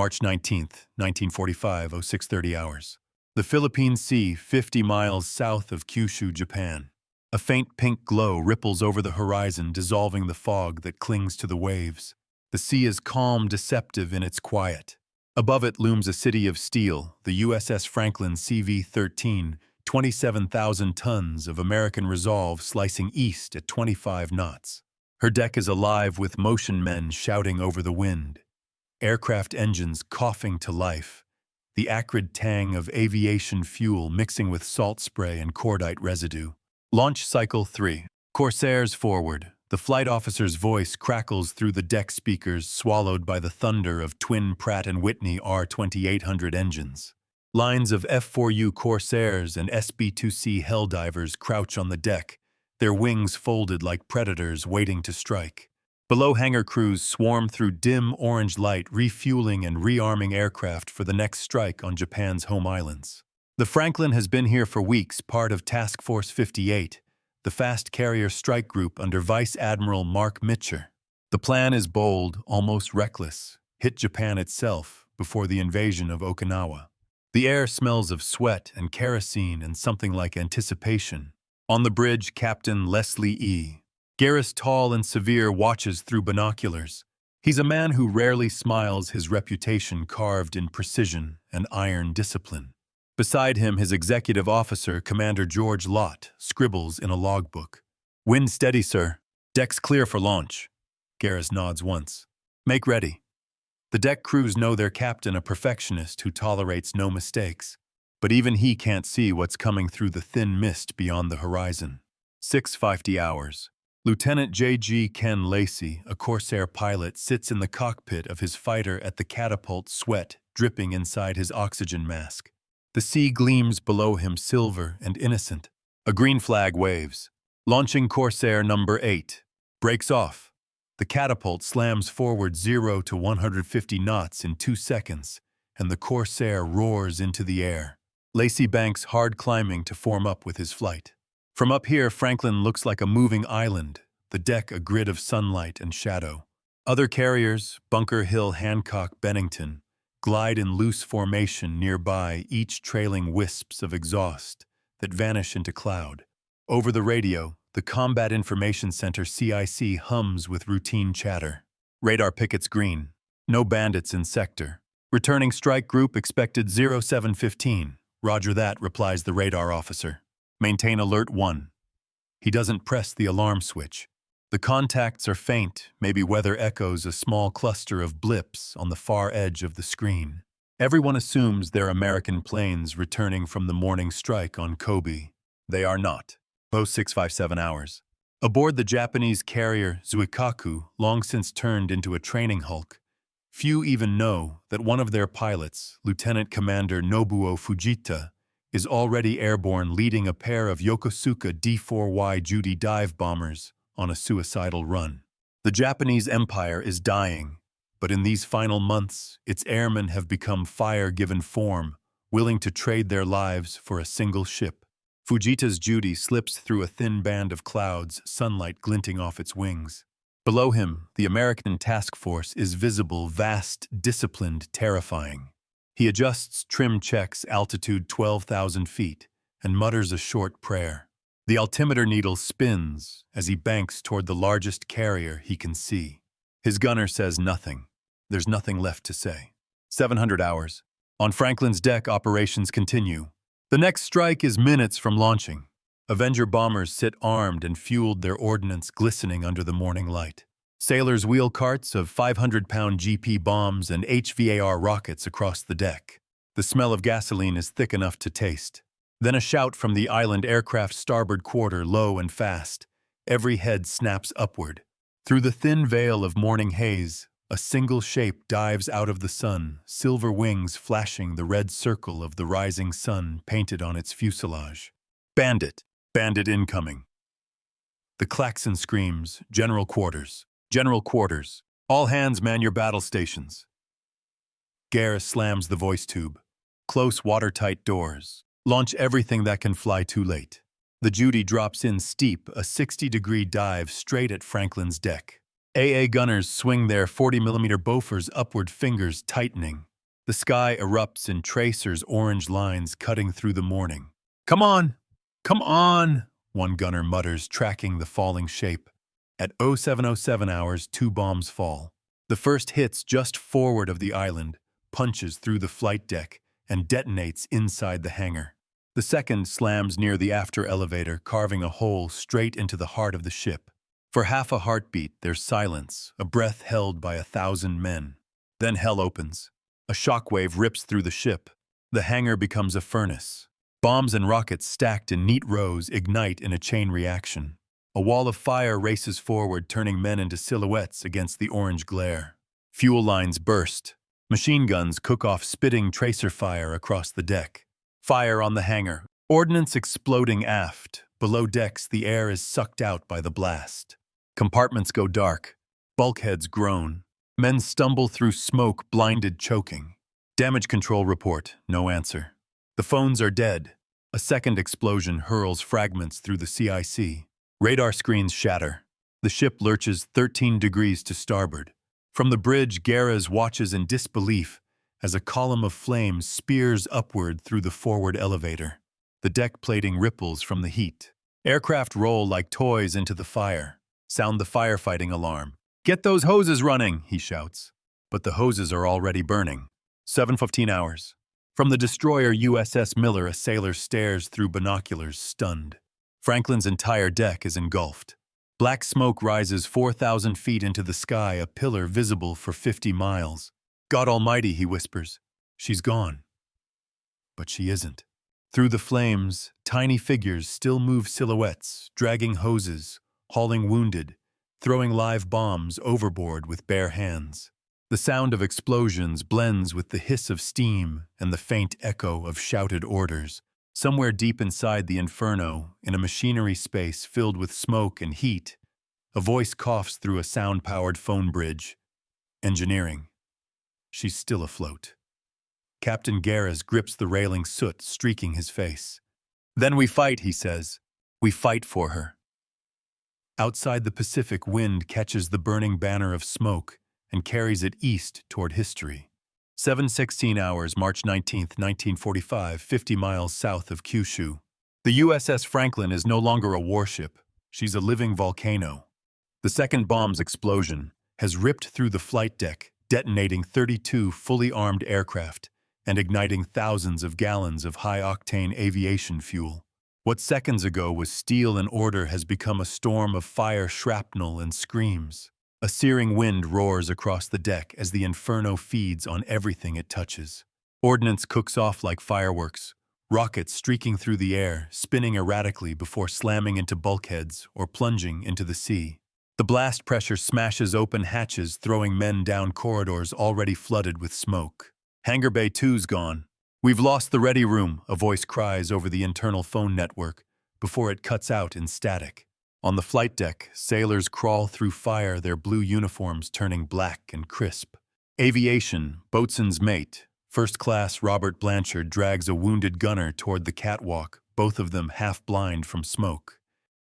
March 19th, 1945, 0630 hours. The Philippine Sea, 50 miles south of Kyushu, Japan. A faint pink glow ripples over the horizon, dissolving the fog that clings to the waves. The sea is calm, deceptive in its quiet. Above it looms a city of steel, the USS Franklin CV-13, 27,000 tons of American resolve slicing east at 25 knots. Her deck is alive with motion men shouting over the wind. Aircraft engines coughing to life, the acrid tang of aviation fuel mixing with salt spray and cordite residue. Launch Cycle 3. Corsairs forward. The flight officer's voice crackles through the deck speakers, swallowed by the thunder of twin Pratt & Whitney R2800 engines. Lines of F-4U Corsairs and SB-2C Helldivers crouch on the deck, their wings folded like predators waiting to strike. Below, hangar crews swarm through dim orange light, refueling and rearming aircraft for the next strike on Japan's home islands. The Franklin has been here for weeks, part of Task Force 58, the fast carrier strike group under Vice Admiral Mark Mitcher. The plan is bold, almost reckless, hit Japan itself before the invasion of Okinawa. The air smells of sweat and kerosene and something like anticipation. On the bridge, Captain Leslie E. Garris, tall and severe, watches through binoculars. He's a man who rarely smiles, his reputation carved in precision and iron discipline. Beside him, his executive officer, Commander George Lott, scribbles in a logbook. "Wind steady, sir. Deck's clear for launch." Garris nods once. "Make ready." The deck crews know their captain, a perfectionist who tolerates no mistakes. But even he can't see what's coming through the thin mist beyond the horizon. 6:50 hours. Lieutenant J.G. Ken Lacey, a Corsair pilot, sits in the cockpit of his fighter at the catapult, sweat dripping inside his oxygen mask. The sea gleams below him, silver and innocent. A green flag waves. Launching Corsair number 8. Breaks off. The catapult slams forward 0 to 150 knots in 2 seconds, and the Corsair roars into the air. Lacey banks hard, climbing to form up with his flight. From up here, Franklin looks like a moving island, the deck a grid of sunlight and shadow. Other carriers, Bunker Hill, Hancock, Bennington, glide in loose formation nearby, each trailing wisps of exhaust that vanish into cloud. Over the radio, the Combat Information Center CIC hums with routine chatter. Radar pickets green. No bandits in sector. Returning strike group expected 0715. Roger that, replies the radar officer. Maintain alert 1. He doesn't press the alarm switch. The contacts are faint, maybe weather echoes, a small cluster of blips on the far edge of the screen. Everyone assumes they're American planes returning from the morning strike on Kobe. They are not. 0657 hours. Aboard the Japanese carrier Zuikaku, long since turned into a training hulk, few even know that one of their pilots, Lieutenant Commander Nobuo Fujita, is already airborne, leading a pair of Yokosuka D-4Y Judy dive bombers on a suicidal run. The Japanese Empire is dying, but in these final months, its airmen have become fire-given form, willing to trade their lives for a single ship. Fujita's Judy slips through a thin band of clouds, sunlight glinting off its wings. Below him, the American task force is visible, vast, disciplined, terrifying. He adjusts trim checks, altitude 12,000 feet, and mutters a short prayer. The altimeter needle spins as he banks toward the largest carrier he can see. His gunner says nothing. There's nothing left to say. 700 hours. On Franklin's deck, operations continue. The next strike is minutes from launching. Avenger bombers sit armed and fueled, their ordnance glistening under the morning light. Sailors wheel carts of 500-pound GP bombs and HVAR rockets across the deck. The smell of gasoline is thick enough to taste. Then a shout from the island aircraft's starboard quarter, low and fast. Every head snaps upward. Through the thin veil of morning haze, a single shape dives out of the sun, silver wings flashing, the red circle of the rising sun painted on its fuselage. Bandit! Bandit incoming! The klaxon screams, General Quarters. General Quarters. All hands man your battle stations. Garris slams the voice tube. Close, watertight doors. Launch everything that can fly too late. The Judy drops in steep, a 60-degree dive straight at Franklin's deck. AA gunners swing their 40mm Bofors upward, fingers tightening. The sky erupts in tracers' orange lines cutting through the morning. "Come on! Come on!" one gunner mutters, tracking the falling shape. At 0707 hours, 2 bombs fall. The first hits just forward of the island, punches through the flight deck, and detonates inside the hangar. The second slams near the after elevator, carving a hole straight into the heart of the ship. For half a heartbeat, there's silence, a breath held by 1,000 men. Then hell opens. A shockwave rips through the ship. The hangar becomes a furnace. Bombs and rockets stacked in neat rows ignite in a chain reaction. A wall of fire races forward, turning men into silhouettes against the orange glare. Fuel lines burst. Machine guns cook off spitting tracer fire across the deck. Fire on the hangar. Ordnance exploding aft. Below decks, the air is sucked out by the blast. Compartments go dark. Bulkheads groan. Men stumble through smoke, blinded, choking. Damage control report, no answer. The phones are dead. A second explosion hurls fragments through the CIC. Radar screens shatter. The ship lurches 13 degrees to starboard. From the bridge, Garres watches in disbelief as a column of flames spears upward through the forward elevator. The deck plating ripples from the heat. Aircraft roll like toys into the fire. Sound the firefighting alarm. "Get those hoses running," he shouts. But the hoses are already burning. 7:15 hours. From the destroyer USS Miller, a sailor stares through binoculars, stunned. Franklin's entire deck is engulfed. Black smoke rises 4,000 feet into the sky, a pillar visible for 50 miles. "God Almighty," he whispers. "She's gone." But she isn't. Through the flames, tiny figures still move, silhouettes, dragging hoses, hauling wounded, throwing live bombs overboard with bare hands. The sound of explosions blends with the hiss of steam and the faint echo of shouted orders. Somewhere deep inside the inferno, in a machinery space filled with smoke and heat, a voice coughs through a sound-powered phone bridge. "Engineering." She's still afloat. Captain Garres grips the railing, soot streaking his face. "Then we fight," he says. "We fight for her." Outside, the Pacific wind catches the burning banner of smoke and carries it east toward history. 7:16 hours, March 19th, 1945, 50 miles south of Kyushu. The USS Franklin is no longer a warship. She's a living volcano. The second bomb's explosion has ripped through the flight deck, detonating 32 fully armed aircraft and igniting thousands of gallons of high-octane aviation fuel. What seconds ago was steel and order has become a storm of fire, shrapnel, and screams. A searing wind roars across the deck as the inferno feeds on everything it touches. Ordnance cooks off like fireworks, rockets streaking through the air, spinning erratically before slamming into bulkheads or plunging into the sea. The blast pressure smashes open hatches, throwing men down corridors already flooded with smoke. "Hangar Bay 2's gone. We've lost the ready room," a voice cries over the internal phone network before it cuts out in static. On the flight deck, sailors crawl through fire, their blue uniforms turning black and crisp. Aviation, boatswain's mate, first-class Robert Blanchard drags a wounded gunner toward the catwalk, both of them half-blind from smoke.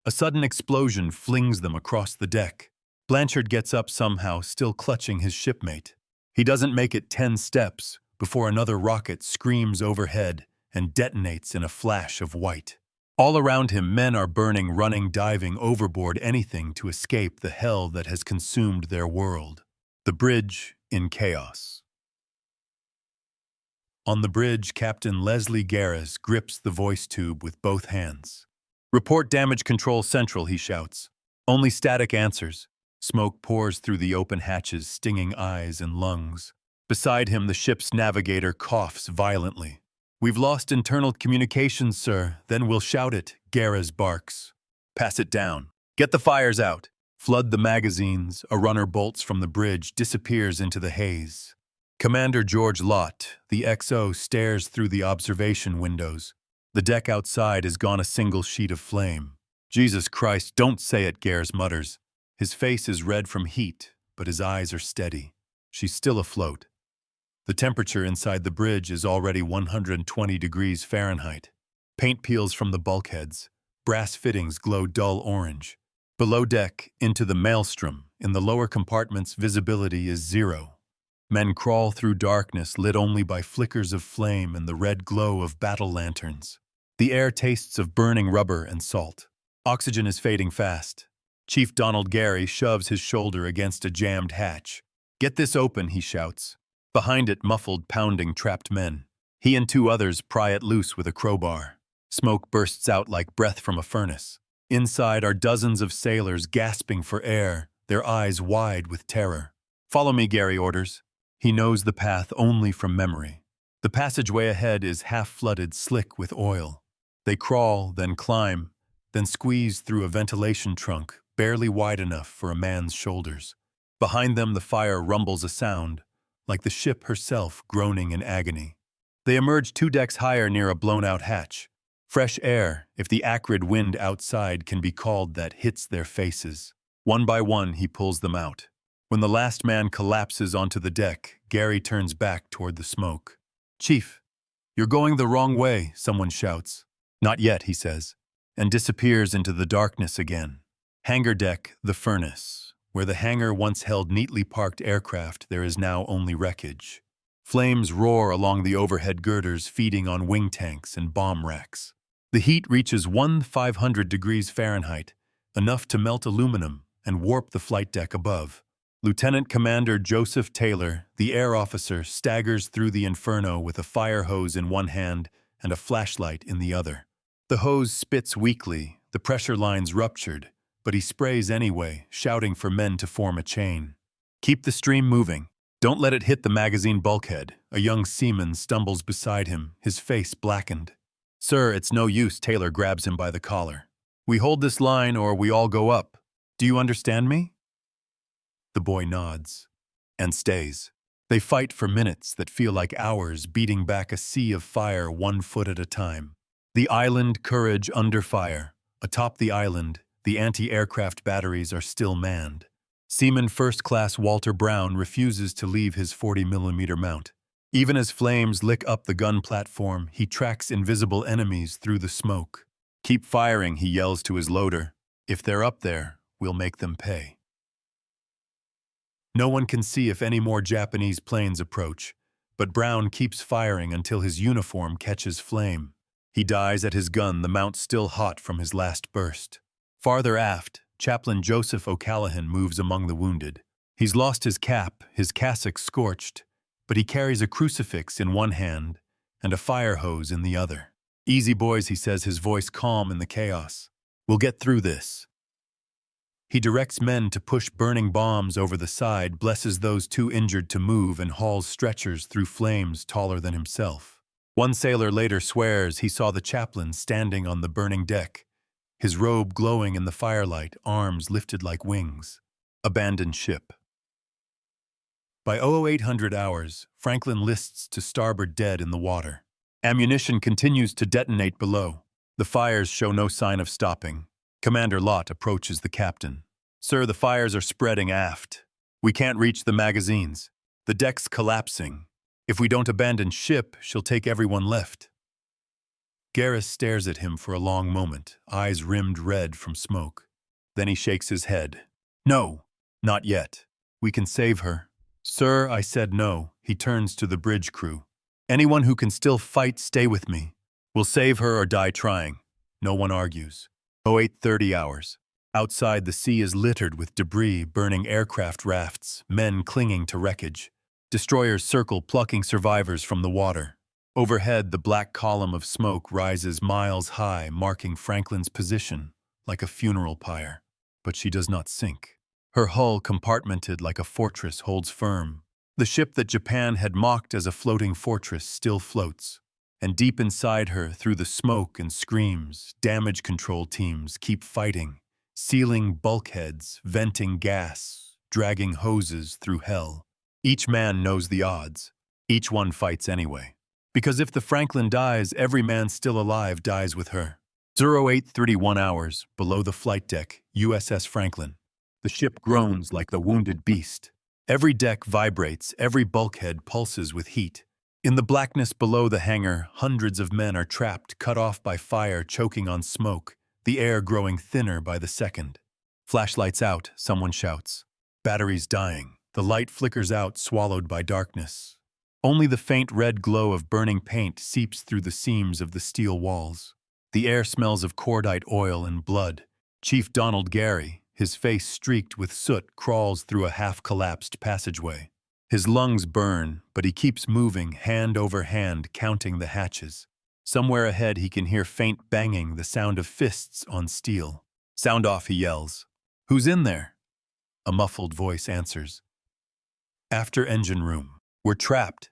A sudden explosion flings them across the deck. Blanchard gets up somehow, still clutching his shipmate. He doesn't make it 10 steps before another rocket screams overhead and detonates in a flash of white. All around him, men are burning, running, diving overboard, anything to escape the hell that has consumed their world. The bridge in chaos. On the bridge, Captain Leslie Garres grips the voice tube with both hands. "Report damage control central," he shouts. Only static answers. Smoke pours through the open hatches, stinging eyes and lungs. Beside him, the ship's navigator coughs violently. "We've lost internal communications, sir." "Then we'll shout it," Garres barks. "Pass it down. Get the fires out. Flood the magazines." A runner bolts from the bridge, disappears into the haze. Commander George Lott, the XO, stares through the observation windows. The deck outside is gone a single sheet of flame. "Jesus Christ, don't say it," Garres mutters. His face is red from heat, but his eyes are steady. She's still afloat. The temperature inside the bridge is already 120 degrees Fahrenheit. Paint peels from the bulkheads. Brass fittings glow dull orange. Below deck, into the maelstrom. In the lower compartments, visibility is 0. Men crawl through darkness lit only by flickers of flame and the red glow of battle lanterns. The air tastes of burning rubber and salt. Oxygen is fading fast. Chief Donald Gary shoves his shoulder against a jammed hatch. "Get this open," he shouts. Behind it, muffled, pounding, trapped men. He and two others pry it loose with a crowbar. Smoke bursts out like breath from a furnace. Inside are dozens of sailors gasping for air, their eyes wide with terror. "Follow me," Gary orders. He knows the path only from memory. The passageway ahead is half-flooded, slick with oil. They crawl, then climb, then squeeze through a ventilation trunk, barely wide enough for a man's shoulders. Behind them, the fire rumbles a sound, like the ship herself groaning in agony. They emerge 2 decks higher near a blown-out hatch. Fresh air, if the acrid wind outside can be called that, hits their faces. One by one, he pulls them out. When the last man collapses onto the deck, Gary turns back toward the smoke. "Chief, you're going the wrong way," someone shouts. "Not yet," he says, and disappears into the darkness again. Hangar deck, the furnace. Where the hangar once held neatly parked aircraft, there is now only wreckage. Flames roar along the overhead girders, feeding on wing tanks and bomb racks. The heat reaches 1,500 degrees Fahrenheit, enough to melt aluminum and warp the flight deck above. Lieutenant Commander Joseph Taylor, the air officer, staggers through the inferno with a fire hose in one hand and a flashlight in the other. The hose spits weakly, the pressure lines ruptured, but he sprays anyway, shouting for men to form a chain. "Keep the stream moving. Don't let it hit the magazine bulkhead." A young seaman stumbles beside him, his face blackened. "Sir, it's no use," Taylor grabs him by the collar. "We hold this line or we all go up. Do you understand me?" The boy nods and stays. They fight for minutes that feel like hours, beating back a sea of fire 1 foot at a time. The island Courage under fire. Atop the island, the anti-aircraft batteries are still manned. Seaman First Class Walter Brown refuses to leave his 40mm mount. Even as flames lick up the gun platform, he tracks invisible enemies through the smoke. "Keep firing," he yells to his loader. "If they're up there, we'll make them pay." No one can see if any more Japanese planes approach, but Brown keeps firing until his uniform catches flame. He dies at his gun, the mount still hot from his last burst. Farther aft, Chaplain Joseph O'Callaghan moves among the wounded. He's lost his cap, his cassock scorched, but he carries a crucifix in one hand and a fire hose in the other. "Easy, boys," he says, his voice calm in the chaos. "We'll get through this." He directs men to push burning bombs over the side, blesses those too injured to move, and hauls stretchers through flames taller than himself. One sailor later swears he saw the chaplain standing on the burning deck, his robe glowing in the firelight, arms lifted like wings. Abandoned ship. By 0800 hours, Franklin lists to starboard dead in the water. Ammunition continues to detonate below. The fires show no sign of stopping. Commander Lott approaches the captain. "Sir, the fires are spreading aft. We can't reach the magazines. The deck's collapsing. If we don't abandon ship, she'll take everyone left." Garris stares at him for a long moment, eyes rimmed red from smoke. Then he shakes his head. "No, not yet. We can save her." "Sir, I said no." He turns to the bridge crew. "Anyone who can still fight, stay with me. We'll save her or die trying." No one argues. 0830 hours. Outside, the sea is littered with debris, burning aircraft rafts, men clinging to wreckage. Destroyers circle, plucking survivors from the water. Overhead, the black column of smoke rises miles high, marking Franklin's position like a funeral pyre. But she does not sink. Her hull, compartmented like a fortress, holds firm. The ship that Japan had mocked as a floating fortress still floats. And deep inside her, through the smoke and screams, damage control teams keep fighting, sealing bulkheads, venting gas, dragging hoses through hell. Each man knows the odds. Each one fights anyway. Because if the Franklin dies, every man still alive dies with her. 0831 hours, below the flight deck, USS Franklin. The ship groans like the wounded beast. Every deck vibrates, every bulkhead pulses with heat. In the blackness below the hangar, hundreds of men are trapped, cut off by fire, choking on smoke, the air growing thinner by the second. "Flashlights out," someone shouts. "Batteries dying." The light flickers out, swallowed by darkness. Only the faint red glow of burning paint seeps through the seams of the steel walls. The air smells of cordite oil and blood. Chief Donald Gary, his face streaked with soot, crawls through a half-collapsed passageway. His lungs burn, but he keeps moving, hand over hand, counting the hatches. Somewhere ahead he can hear faint banging, the sound of fists on steel. "Sound off," he yells. "Who's in there?" A muffled voice answers. "After engine room. We're trapped."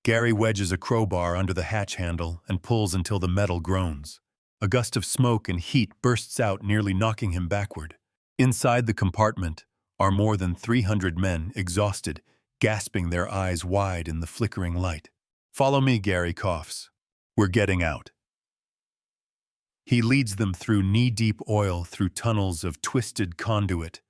Gary wedges a crowbar under the hatch handle and pulls until the metal groans. A gust of smoke and heat bursts out, nearly knocking him backward. Inside the compartment are more than 300 men, exhausted, gasping, their eyes wide in the flickering light. "Follow me," Gary coughs. "We're getting out." He leads them through knee-deep oil, through tunnels of twisted conduit,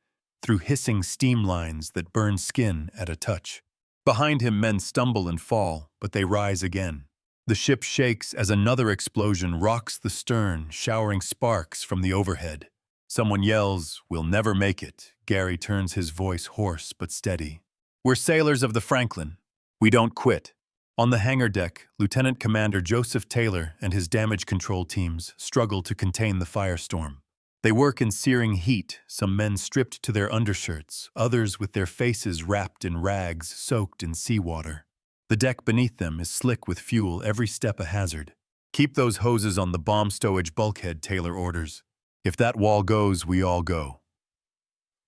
through hissing steam lines that burn skin at a touch. Behind him, men stumble and fall, but they rise again. The ship shakes as another explosion rocks the stern, showering sparks from the overhead. Someone yells, "We'll never make it." Gary turns, his voice hoarse but steady. "We're sailors of the Franklin. We don't quit." On the hangar deck, Lieutenant Commander Joseph Taylor and his damage control teams struggle to contain the firestorm. They work in searing heat, some men stripped to their undershirts, others with their faces wrapped in rags soaked in seawater. The deck beneath them is slick with fuel, every step a hazard. "Keep those hoses on the bomb stowage bulkhead," Taylor orders. "If that wall goes, we all go."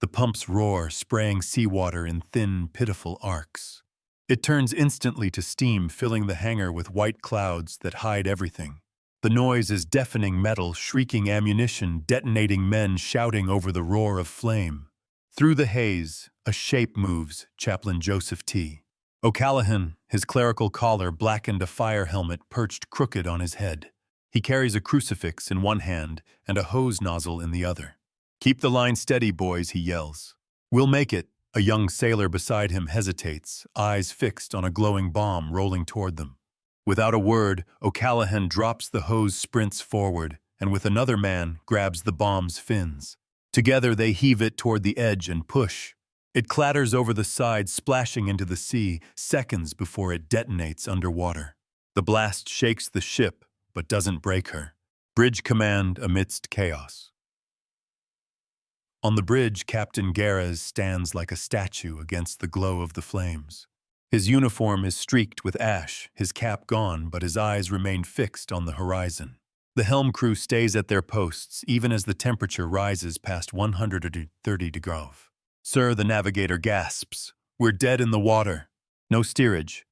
The pumps roar, spraying seawater in thin, pitiful arcs. It turns instantly to steam, filling the hangar with white clouds that hide everything. The noise is deafening, metal shrieking, ammunition detonating, men shouting over the roar of flame. Through the haze, a shape moves, Chaplain Joseph T. O'Callaghan, his clerical collar blackened, a fire helmet perched crooked on his head. He carries a crucifix in one hand and a hose nozzle in the other. "Keep the line steady, boys," he yells. "We'll make it." A young sailor beside him hesitates, eyes fixed on a glowing bomb rolling toward them. Without a word, O'Callaghan drops the hose, sprints forward, and with another man grabs the bomb's fins. Together they heave it toward the edge and push. It clatters over the side, splashing into the sea, seconds before it detonates underwater. The blast shakes the ship, but doesn't break her. Bridge command amidst chaos. On the bridge, Captain Garres stands like a statue against the glow of the flames. His uniform is streaked with ash, his cap gone, but his eyes remain fixed on the horizon. The helm crew stays at their posts, even as the temperature rises past 130 degrees. "Sir," the navigator gasps, "we're dead in the water. No steerage."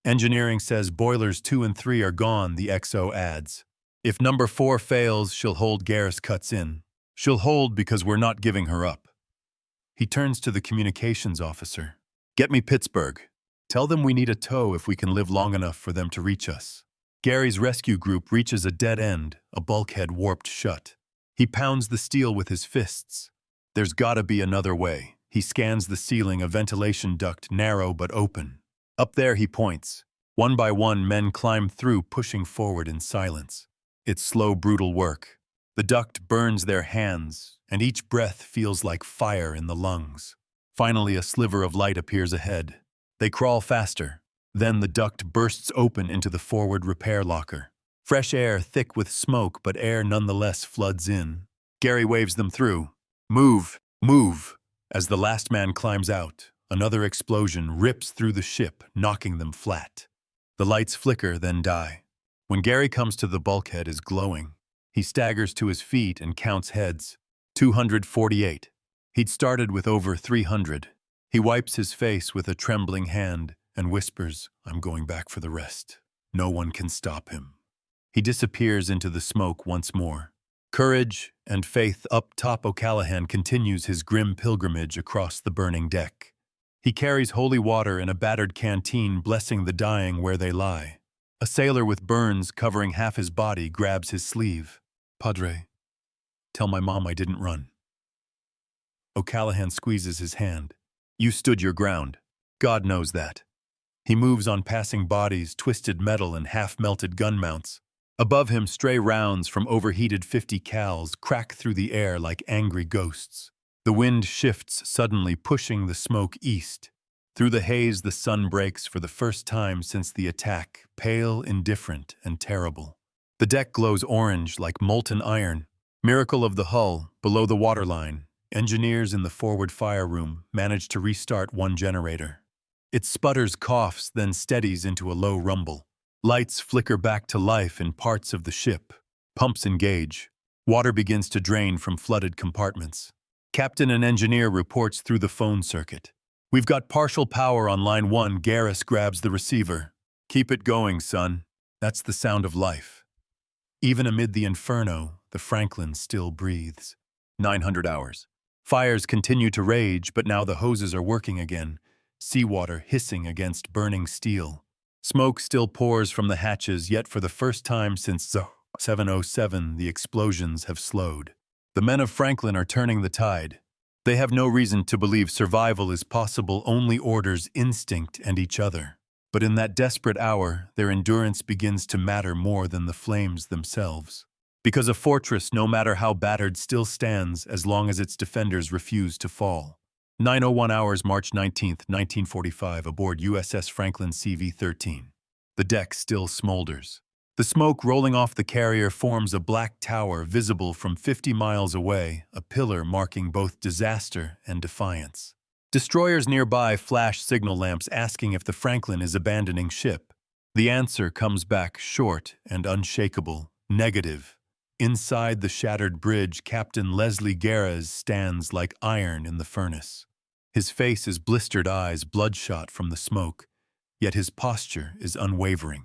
"Engineering says boilers 2 and 3 are gone," the XO adds. "If number 4 fails, she'll hold," Garres cuts in. "She'll hold because we're not giving her up." He turns to the communications officer. "Get me Pittsburgh. Tell them we need a tow if we can live long enough for them to reach us." Gary's rescue group reaches a dead end, a bulkhead warped shut. He pounds the steel with his fists. "There's gotta be another way." He scans the ceiling, a ventilation duct, narrow but open. Up there, he points. One by one, men climb through, pushing forward in silence. It's slow, brutal work. The duct burns their hands, and each breath feels like fire in the lungs. Finally, a sliver of light appears ahead. They crawl faster. Then the duct bursts open into the forward repair locker. Fresh air, thick with smoke, but air nonetheless floods in. Gary waves them through. "Move! Move!" As the last man climbs out, another explosion rips through the ship, knocking them flat. The lights flicker, then die. When Gary comes to the bulkhead is glowing. He staggers to his feet and counts heads. 248. He'd started with over 300. He wipes his face with a trembling hand and whispers, "I'm going back for the rest. No one can stop him." He disappears into the smoke once more. Courage and faith up top, O'Callaghan continues his grim pilgrimage across the burning deck. He carries holy water in a battered canteen, blessing the dying where they lie. A sailor with burns covering half his body grabs his sleeve. "Padre, tell my mom I didn't run." O'Callaghan squeezes his hand. "You stood your ground. God knows that." He moves on passing bodies, twisted metal and half-melted gun mounts. Above him, stray rounds from overheated 50 cals crack through the air like angry ghosts. The wind shifts suddenly, pushing the smoke east. Through the haze, the sun breaks for the first time since the attack, pale, indifferent, and terrible. The deck glows orange like molten iron. Miracle of the hull, below the waterline. Engineers in the forward fire room manage to restart one generator. It sputters, coughs, then steadies into a low rumble. Lights flicker back to life in parts of the ship. Pumps engage. Water begins to drain from flooded compartments. Captain and engineer reports through the phone circuit. "We've got partial power on line 1. Garrus grabs the receiver. "Keep it going, son." That's the sound of life. Even amid the inferno, the Franklin still breathes. 900 hours. Fires continue to rage, but now the hoses are working again. Seawater hissing against burning steel. Smoke still pours from the hatches, yet for the first time since 707, the explosions have slowed. The men of Franklin are turning the tide. They have no reason to believe survival is possible, only orders, instinct, and each other. But in that desperate hour, their endurance begins to matter more than the flames themselves. Because a fortress, no matter how battered, still stands as long as its defenders refuse to fall. 9:01 hours, March 19, 1945, aboard USS Franklin CV-13. The deck still smolders. The smoke rolling off the carrier forms a black tower visible from 50 miles away, a pillar marking both disaster and defiance. Destroyers nearby flash signal lamps asking if the Franklin is abandoning ship. The answer comes back short and unshakable, negative. Inside the shattered bridge, Captain Leslie Garrus stands like iron in the furnace. His face is blistered eyes, bloodshot from the smoke, yet his posture is unwavering.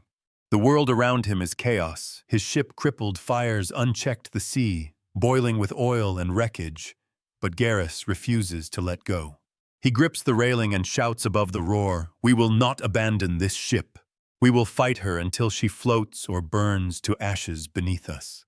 The world around him is chaos. His ship crippled, fires unchecked the sea, boiling with oil and wreckage, but Garrus refuses to let go. He grips the railing and shouts above the roar, "We will not abandon this ship. We will fight her until she floats or burns to ashes beneath us."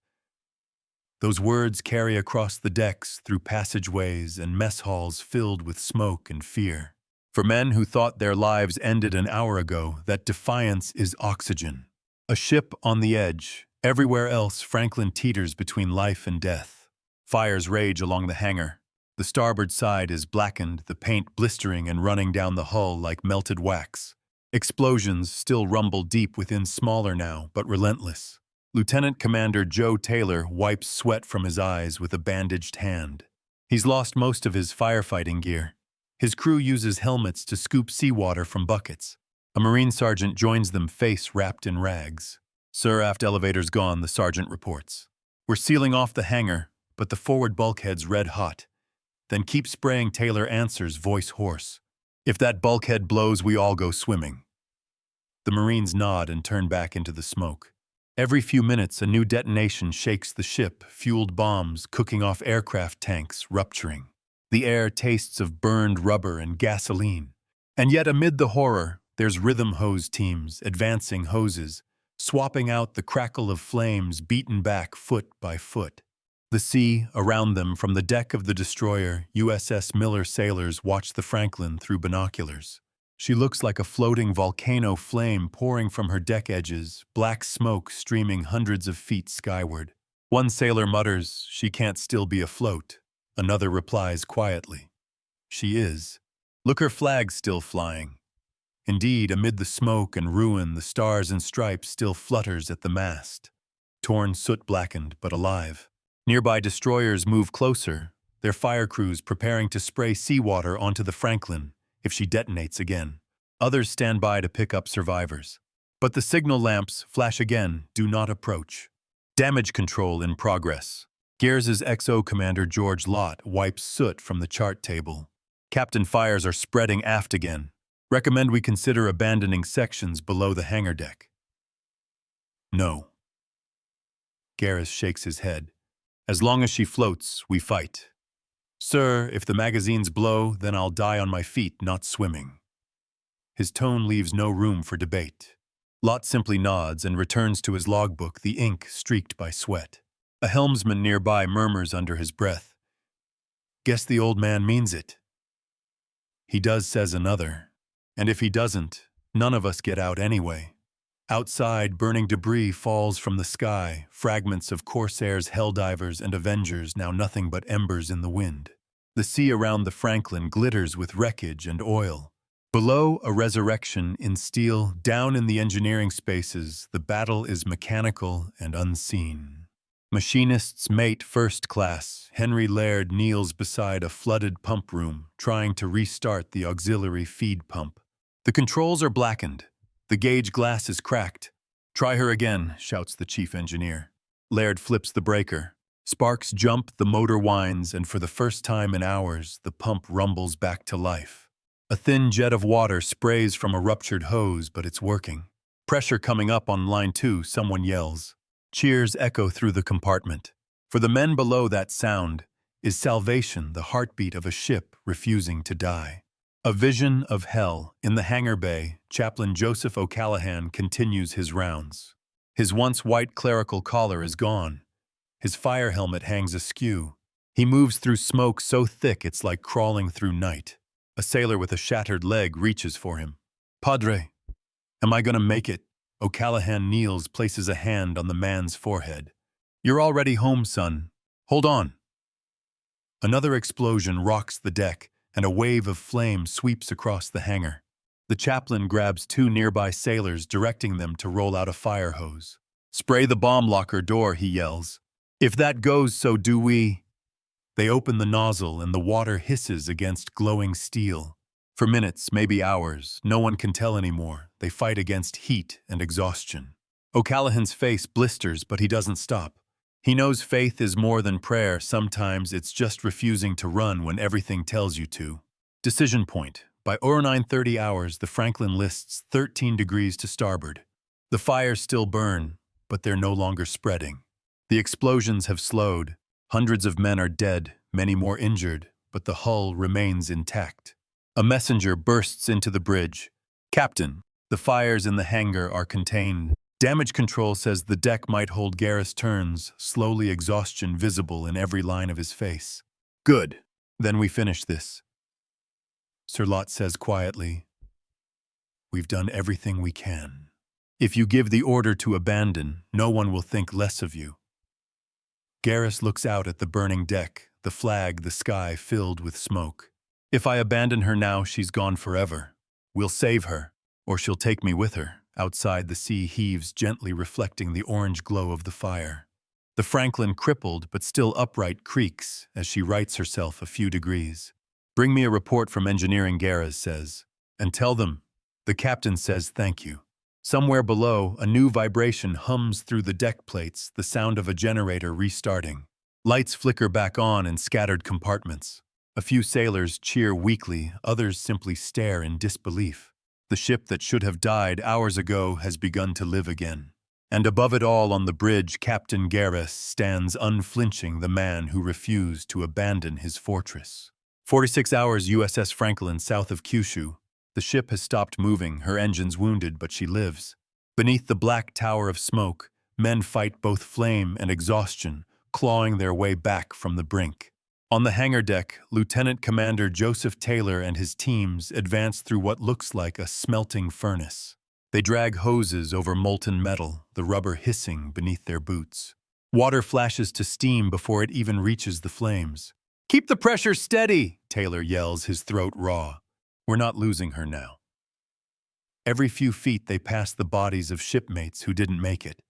Those words carry across the decks, through passageways and mess halls filled with smoke and fear. For men who thought their lives ended an hour ago, that defiance is oxygen. A ship on the edge. Everywhere else, Franklin teeters between life and death. Fires rage along the hangar. The starboard side is blackened, the paint blistering and running down the hull like melted wax. Explosions still rumble deep within, smaller now, but relentless. Lieutenant Commander Joe Taylor wipes sweat from his eyes with a bandaged hand. He's lost most of his firefighting gear. His crew uses helmets to scoop seawater from buckets. A Marine sergeant joins them, face wrapped in rags. "Sir, aft elevator's gone," the sergeant reports. "We're sealing off the hangar, but the forward bulkhead's red hot." "Then keep spraying," Taylor answers, voice hoarse. "If that bulkhead blows, we all go swimming." The Marines nod and turn back into the smoke. Every few minutes, a new detonation shakes the ship, fueled bombs cooking off aircraft tanks, rupturing. The air tastes of burned rubber and gasoline. And yet amid the horror, there's rhythm hose teams, advancing hoses, swapping out the crackle of flames beaten back foot by foot. The sea, around them, from the deck of the destroyer, USS Miller sailors watch the Franklin through binoculars. She looks like a floating volcano, flame pouring from her deck edges, black smoke streaming hundreds of feet skyward. One sailor mutters, "She can't still be afloat." Another replies quietly, "She is. Look, her flag's still flying." Indeed, amid the smoke and ruin, the Stars and Stripes still flutters at the mast. Torn, soot-blackened, but alive. Nearby destroyers move closer, their fire crews preparing to spray seawater onto the Franklin if she detonates again. Others stand by to pick up survivors. But the signal lamps flash again, "Do not approach." Damage control in progress. Gears's XO commander George Lott wipes soot from the chart table. "Captain, fires are spreading aft again. Recommend we consider abandoning sections below the hangar deck." "No." Garrus shakes his head. "As long as she floats, we fight." "Sir, if the magazines blow, then I'll die on my feet, not swimming." His tone leaves no room for debate. Lott simply nods and returns to his logbook, the ink streaked by sweat. A helmsman nearby murmurs under his breath, "Guess the old man means it." "He does," says another. "And if he doesn't, none of us get out anyway." Outside, burning debris falls from the sky, fragments of corsairs, helldivers, and avengers, now nothing but embers in the wind. The sea around the Franklin glitters with wreckage and oil. Below, a resurrection in steel. Down in the engineering spaces, the battle is mechanical and unseen. Machinist's mate first class, Henry Laird, kneels beside a flooded pump room, trying to restart the auxiliary feed pump. The controls are blackened. The gauge glass is cracked. "Try her again," shouts the chief engineer. Laird flips the breaker. Sparks jump, the motor whines, and for the first time in hours, the pump rumbles back to life. A thin jet of water sprays from a ruptured hose, but it's working. Pressure coming up on line 2, someone yells. Cheers echo through the compartment. For the men below, that sound is salvation, the heartbeat of a ship refusing to die. A vision of hell. In the hangar bay, Chaplain Joseph O'Callaghan continues his rounds. His once white clerical collar is gone. His fire helmet hangs askew. He moves through smoke so thick it's like crawling through night. A sailor with a shattered leg reaches for him. "Padre, am I gonna make it?" O'Callaghan kneels, places a hand on the man's forehead. "You're already home, son. Hold on." Another explosion rocks the deck, and a wave of flame sweeps across the hangar. The chaplain grabs 2 nearby sailors, directing them to roll out a fire hose. "Spray the bomb locker door," he yells. "If that goes, so do we." They open the nozzle and the water hisses against glowing steel. For minutes, maybe hours, no one can tell anymore. They fight against heat and exhaustion. O'Callaghan's face blisters, but he doesn't stop. He knows faith is more than prayer. Sometimes it's just refusing to run when everything tells you to. Decision point. By 0930 hours, the Franklin lists 13 degrees to starboard. The fires still burn, but they're no longer spreading. The explosions have slowed. Hundreds of men are dead, many more injured, but the hull remains intact. A messenger bursts into the bridge. "Captain, the fires in the hangar are contained. Damage control says the deck might hold." Garrus turns, slowly, exhaustion visible in every line of his face. "Good. Then we finish this." Sir Lot says quietly, "We've done everything we can. If you give the order to abandon, no one will think less of you." Garrus looks out at the burning deck, the flag, the sky filled with smoke. "If I abandon her now, she's gone forever. We'll save her, or she'll take me with her." Outside, the sea heaves gently, reflecting the orange glow of the fire. The Franklin, crippled but still upright, creaks as she rights herself a few degrees. "Bring me a report from engineering," Garrus says. "And tell them." The captain says thank you. Somewhere below, a new vibration hums through the deck plates, the sound of a generator restarting. Lights flicker back on in scattered compartments. A few sailors cheer weakly, others simply stare in disbelief. The ship that should have died hours ago has begun to live again. And above it all, on the bridge, Captain Garrus stands unflinching, the man who refused to abandon his fortress. 46 hours, USS Franklin, south of Kyushu. The ship has stopped moving, her engines wounded, but she lives. Beneath the black tower of smoke, men fight both flame and exhaustion, clawing their way back from the brink. On the hangar deck, Lieutenant Commander Joseph Taylor and his teams advance through what looks like a smelting furnace. They drag hoses over molten metal, the rubber hissing beneath their boots. Water flashes to steam before it even reaches the flames. "Keep the pressure steady," Taylor yells, his throat raw. We're not losing her now. Every few feet they pass the bodies of shipmates who didn't make it.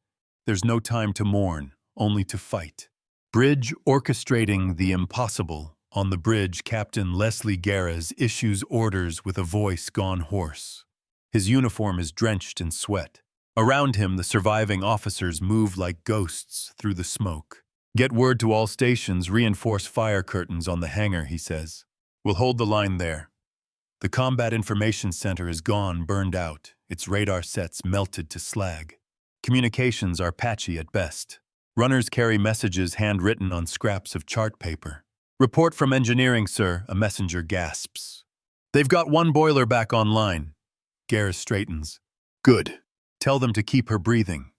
There's no time to mourn, only to fight. Bridge orchestrating the impossible. On the bridge, Captain Leslie Garrus issues orders with a voice gone hoarse. His uniform is drenched in sweat. Around him, the surviving officers move like ghosts through the smoke. "Get word to all stations, reinforce fire curtains on the hangar," he says. "We'll hold the line there." The Combat Information Center is gone, burned out, its radar sets melted to slag. Communications are patchy at best. Runners carry messages handwritten on scraps of chart paper. "Report from engineering, sir," a messenger gasps. "They've got 1 boiler back online." Garrus straightens. "Good. Tell them to keep her breathing."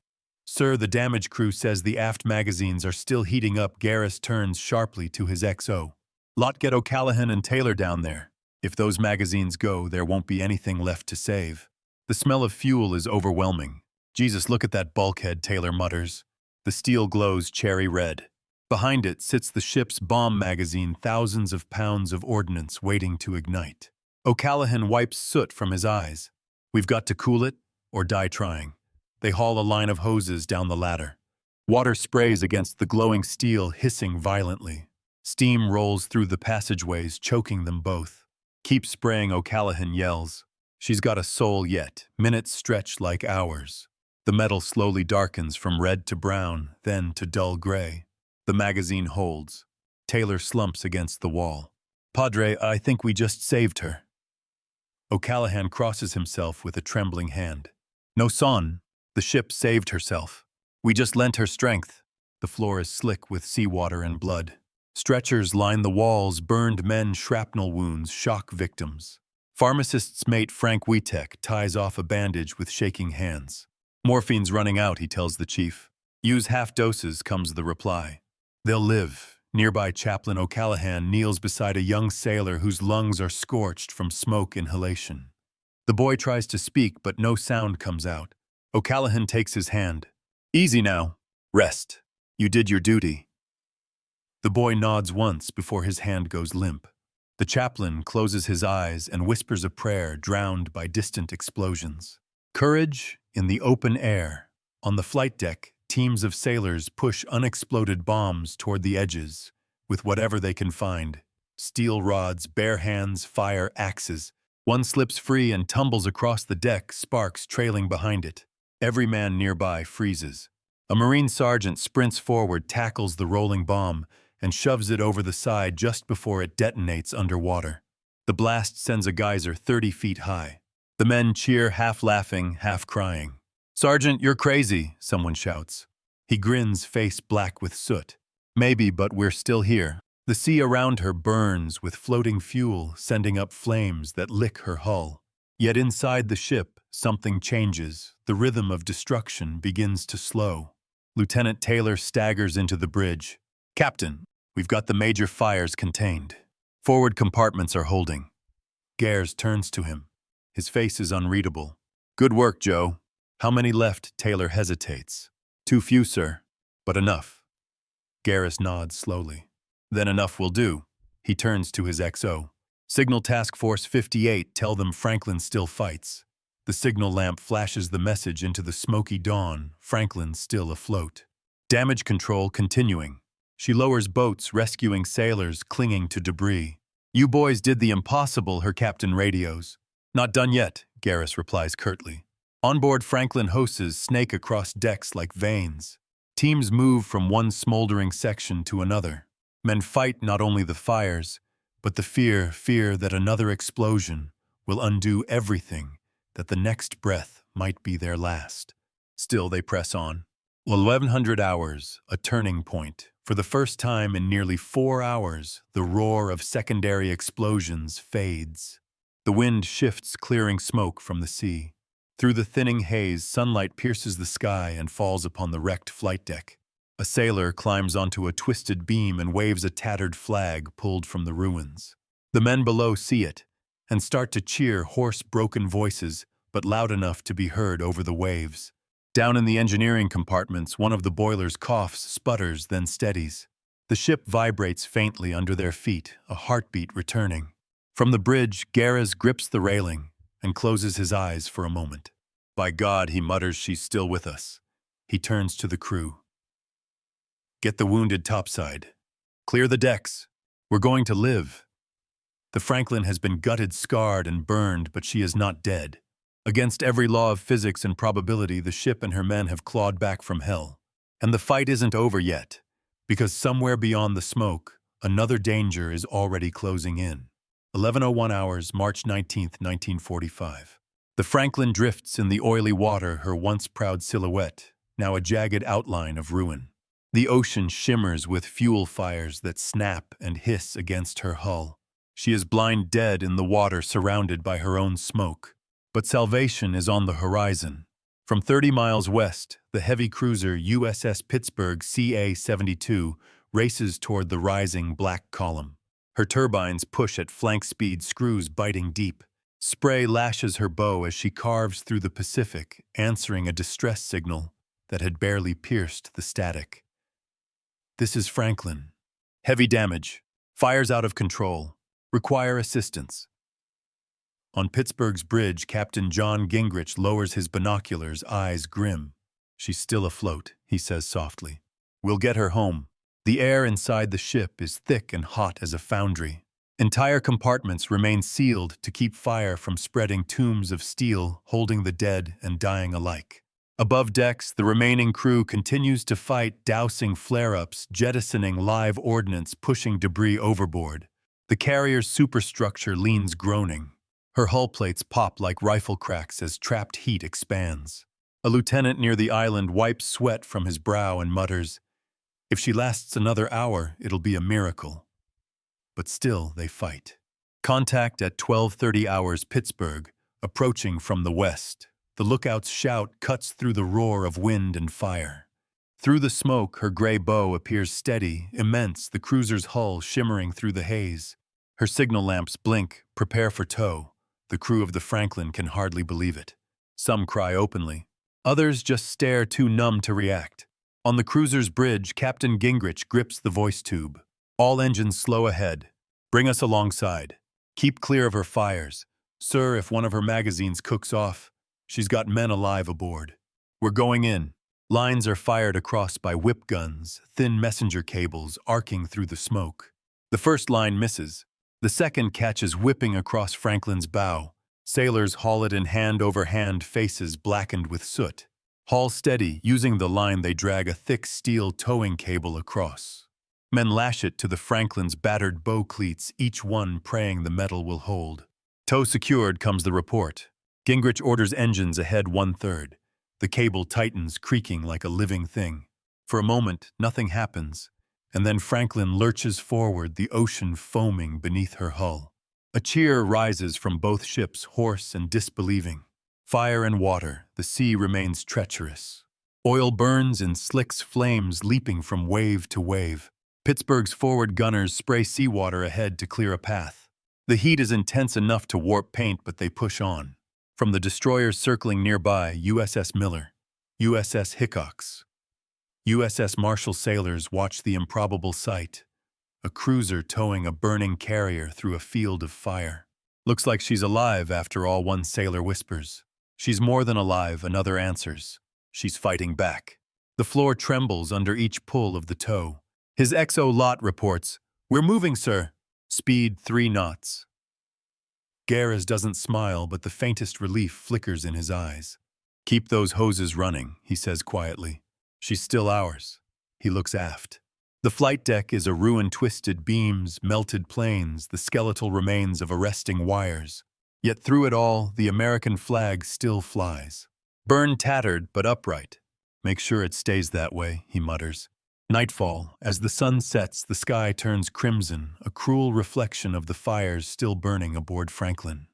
"Sir, the damage crew says the aft magazines are still heating up." Garrus turns sharply to his XO. "Lot, get O'Callaghan and Taylor down there. If those magazines go, there won't be anything left to save." The smell of fuel is overwhelming. "Jesus, look at that bulkhead," Taylor mutters. The steel glows cherry red. Behind it sits the ship's bomb magazine, thousands of pounds of ordnance waiting to ignite. O'Callaghan wipes soot from his eyes. We've got to cool it or die trying. They haul a line of hoses down the ladder. Water sprays against the glowing steel, hissing violently. Steam rolls through the passageways, choking them both. Keep spraying, O'Callaghan yells. She's got a soul yet. Minutes stretch like hours. The metal slowly darkens from red to brown, then to dull gray. The magazine holds. Taylor slumps against the wall. Padre, I think we just saved her. O'Callaghan crosses himself with a trembling hand. No, son. The ship saved herself. We just lent her strength. The floor is slick with seawater and blood. Stretchers line the walls, burned men, shrapnel wounds, shock victims. Pharmacist's mate Frank Witek ties off a bandage with shaking hands. Morphine's running out, he tells the chief. Use half doses, comes the reply. They'll live. Nearby, Chaplain O'Callaghan kneels beside a young sailor whose lungs are scorched from smoke inhalation. The boy tries to speak, but no sound comes out. O'Callaghan takes his hand. Easy now. Rest. You did your duty. The boy nods once before his hand goes limp. The chaplain closes his eyes and whispers a prayer drowned by distant explosions. Courage in the open air. On the flight deck, teams of sailors push unexploded bombs toward the edges with whatever they can find. Steel rods, bare hands, fire, axes. One slips free and tumbles across the deck, sparks trailing behind it. Every man nearby freezes. A Marine sergeant sprints forward, tackles the rolling bomb, and shoves it over the side just before it detonates underwater. The blast sends a geyser 30 feet high. The men cheer, half laughing, half crying. Sergeant, you're crazy, someone shouts. He grins, face black with soot. Maybe, but we're still here. The sea around her burns with floating fuel, sending up flames that lick her hull. Yet inside the ship, something changes. The rhythm of destruction begins to slow. Lieutenant Taylor staggers into the bridge. Captain, we've got the major fires contained. Forward compartments are holding. Gares turns to him. His face is unreadable. Good work, Joe. How many left? Taylor hesitates. Too few, sir, but enough. Garris nods slowly. Then enough will do. He turns to his XO. Signal Task Force 58, tell them Franklin still fights. The signal lamp flashes the message into the smoky dawn, Franklin still afloat. Damage control continuing. She lowers boats, rescuing sailors clinging to debris. You boys did the impossible, her captain radios. Not done yet, Garris replies curtly. Onboard Franklin hoses snake across decks like veins. Teams move from one smoldering section to another. Men fight not only the fires, but the fear that another explosion will undo everything, that the next breath might be their last. Still they press on. 1100 hours, a turning point. For the first time in nearly 4 hours, the roar of secondary explosions fades. The wind shifts, clearing smoke from the sea. Through the thinning haze, sunlight pierces the sky and falls upon the wrecked flight deck. A sailor climbs onto a twisted beam and waves a tattered flag pulled from the ruins. The men below see it and start to cheer, hoarse, broken voices, but loud enough to be heard over the waves. Down in the engineering compartments, one of the boilers coughs, sputters, then steadies. The ship vibrates faintly under their feet, a heartbeat returning. From the bridge, Garris grips the railing and closes his eyes for a moment. By God, he mutters, she's still with us. He turns to the crew. Get the wounded topside. Clear the decks. We're going to live. The Franklin has been gutted, scarred, and burned, but she is not dead. Against every law of physics and probability, the ship and her men have clawed back from hell. And the fight isn't over yet, because somewhere beyond the smoke, another danger is already closing in. 11:01 hours, March 19, 1945. The Franklin drifts in the oily water, her once proud silhouette, now a jagged outline of ruin. The ocean shimmers with fuel fires that snap and hiss against her hull. She is blind dead in the water, surrounded by her own smoke. But salvation is on the horizon. From 30 miles west, the heavy cruiser USS Pittsburgh CA-72 races toward the rising black column. Her turbines push at flank speed, screws biting deep. Spray lashes her bow as she carves through the Pacific, answering a distress signal that had barely pierced the static. This is Franklin. Heavy damage. Fires out of control. Require assistance. On Pittsburgh's bridge, Captain John Gingrich lowers his binoculars, eyes grim. She's still afloat, he says softly. We'll get her home. The air inside the ship is thick and hot as a foundry. Entire compartments remain sealed to keep fire from spreading tombs of steel holding the dead and dying alike. Above decks, the remaining crew continues to fight, dousing flare-ups, jettisoning live ordnance, pushing debris overboard. The carrier's superstructure leans groaning. Her hull plates pop like rifle cracks as trapped heat expands. A lieutenant near the island wipes sweat from his brow and mutters, "If she lasts another hour, it'll be a miracle." But still they fight. Contact at 12:30 hours Pittsburgh, approaching from the west. The lookout's shout cuts through the roar of wind and fire. Through the smoke, her gray bow appears steady, immense, the cruiser's hull shimmering through the haze. Her signal lamps blink, prepare for tow. The crew of the Franklin can hardly believe it. Some cry openly. Others just stare, too numb to react. On the cruiser's bridge, Captain Gingrich grips the voice tube. All engines slow ahead. Bring us alongside. Keep clear of her fires. Sir, if one of her magazines cooks off, she's got men alive aboard. We're going in. Lines are fired across by whip guns, thin messenger cables arcing through the smoke. The first line misses. The second catches whipping across Franklin's bow. Sailors haul it in hand-over-hand, faces blackened with soot. Haul steady, using the line they drag a thick steel towing cable across. Men lash it to the Franklin's battered bow cleats, each one praying the metal will hold. Tow secured comes the report. Gingrich orders engines ahead 1/3. The cable tightens, creaking like a living thing. For a moment, nothing happens, and then Franklin lurches forward, the ocean foaming beneath her hull. A cheer rises from both ships, hoarse and disbelieving. Fire and water, the sea remains treacherous. Oil burns in slicks, flames leaping from wave to wave. Pittsburgh's forward gunners spray seawater ahead to clear a path. The heat is intense enough to warp paint, but they push on. From the destroyers circling nearby, USS Miller, USS Hickox, USS Marshall sailors watch the improbable sight. A cruiser towing a burning carrier through a field of fire. Looks like she's alive after all, one sailor whispers. She's more than alive, another answers. She's fighting back. The floor trembles under each pull of the tow. His XO lot reports, "We're moving, sir. Speed 3 knots. Garres doesn't smile, but the faintest relief flickers in his eyes. "Keep those hoses running," he says quietly. "She's still ours." He looks aft. The flight deck is a ruin, twisted beams, melted planes, the skeletal remains of arresting wires. Yet through it all, the American flag still flies. Burned, tattered, but upright. "Make sure it stays that way," he mutters. Nightfall. As the sun sets, the sky turns crimson, a cruel reflection of the fires still burning aboard Franklin.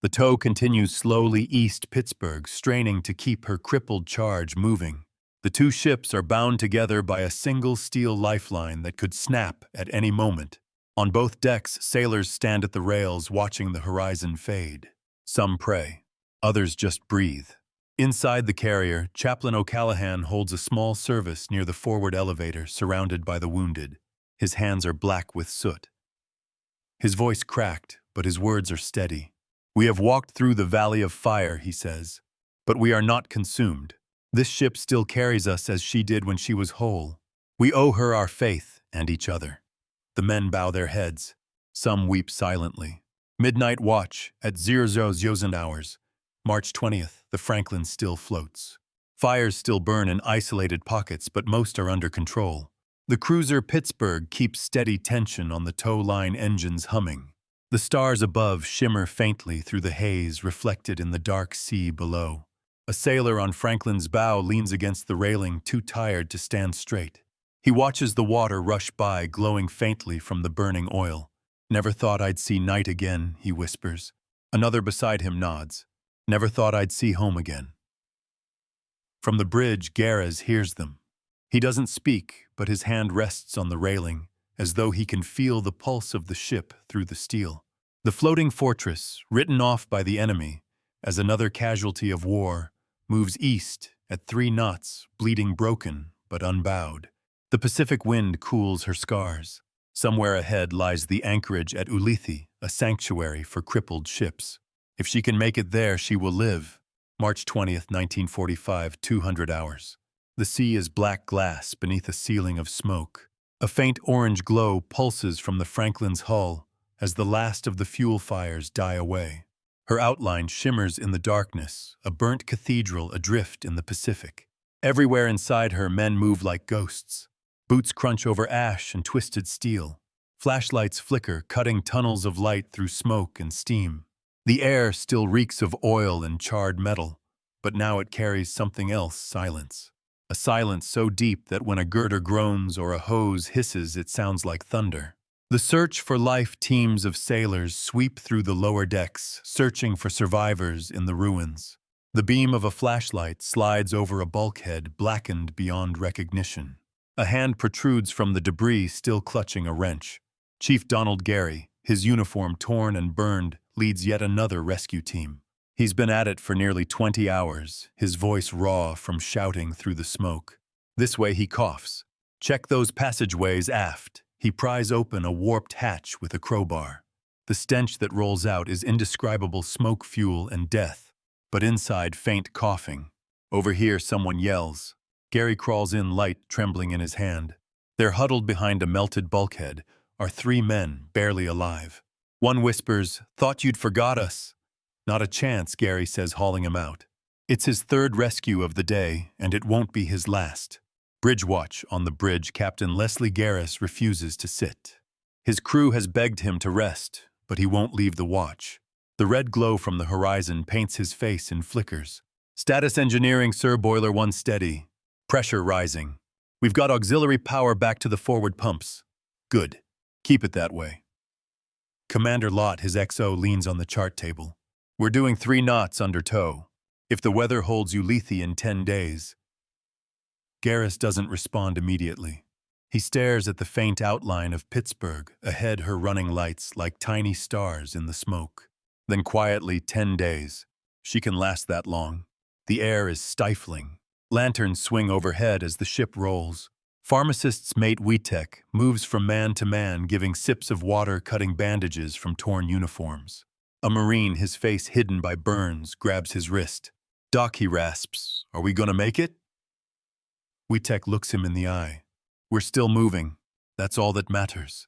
The tow continues slowly east Pittsburgh, straining to keep her crippled charge moving. The two ships are bound together by a single steel lifeline that could snap at any moment. On both decks, sailors stand at the rails watching the horizon fade. Some pray. Others just breathe. Inside the carrier, Chaplain O'Callaghan holds a small service near the forward elevator, surrounded by the wounded. His hands are black with soot. His voice cracked, but his words are steady. "We have walked through the valley of fire," he says, "but we are not consumed. This ship still carries us as she did when she was whole. We owe her our faith and each other." The men bow their heads. Some weep silently. Midnight watch at 00:00 hours. March 20th, the Franklin still floats. Fires still burn in isolated pockets, but most are under control. The cruiser Pittsburgh keeps steady tension on the tow line, engines humming. The stars above shimmer faintly through the haze reflected in the dark sea below. A sailor on Franklin's bow leans against the railing, too tired to stand straight. He watches the water rush by, glowing faintly from the burning oil. "Never thought I'd see night again," he whispers. Another beside him nods. "Never thought I'd see home again." From the bridge, Garres hears them. He doesn't speak, but his hand rests on the railing, as though he can feel the pulse of the ship through the steel. The floating fortress, written off by the enemy as another casualty of war, moves east at 3 knots, bleeding broken but unbowed. The Pacific wind cools her scars. Somewhere ahead lies the anchorage at Ulithi, a sanctuary for crippled ships. If she can make it there, she will live. March 20th, 1945, 200 hours. The sea is black glass beneath a ceiling of smoke. A faint orange glow pulses from the Franklin's hull as the last of the fuel fires die away. Her outline shimmers in the darkness, a burnt cathedral adrift in the Pacific. Everywhere inside her, men move like ghosts. Boots crunch over ash and twisted steel. Flashlights flicker, cutting tunnels of light through smoke and steam. The air still reeks of oil and charred metal, but now it carries something else, silence. A silence so deep that when a girder groans or a hose hisses, it sounds like thunder. The search for life teams of sailors sweep through the lower decks, searching for survivors in the ruins. The beam of a flashlight slides over a bulkhead blackened beyond recognition. A hand protrudes from the debris, still clutching a wrench. Chief Donald Gary, his uniform torn and burned, leads yet another rescue team. He's been at it for nearly 20 hours, his voice raw from shouting through the smoke. This way he coughs. Check those passageways aft. He pries open a warped hatch with a crowbar. The stench that rolls out is indescribable smoke, fuel, and death, but inside faint coughing. Over here someone yells. Gary crawls in, light trembling in his hand. There, huddled behind a melted bulkhead, are 3 men, barely alive. One whispers, "Thought you'd forgot us." "Not a chance," Gary says, hauling him out. It's his 3rd rescue of the day, and it won't be his last. Bridge watch on the bridge, Captain Leslie Garris refuses to sit. His crew has begged him to rest, but he won't leave the watch. The red glow from the horizon paints his face in flickers. "Status engineering, sir, boiler 1 steady. Pressure rising. We've got auxiliary power back to the forward pumps." "Good. Keep it that way." Commander Lott, his XO, leans on the chart table. "We're doing 3 knots under tow. If the weather holds Ulithi in 10 days. Garris doesn't respond immediately. He stares at the faint outline of Pittsburgh, ahead her running lights like tiny stars in the smoke. Then quietly, 10 days. She can last that long. The air is stifling. Lanterns swing overhead as the ship rolls. Pharmacist's mate Witek moves from man to man, giving sips of water, cutting bandages from torn uniforms. A Marine, his face hidden by burns, grabs his wrist. "Doc," he rasps, "are we gonna make it?" Witek looks him in the eye. "We're still moving. That's all that matters."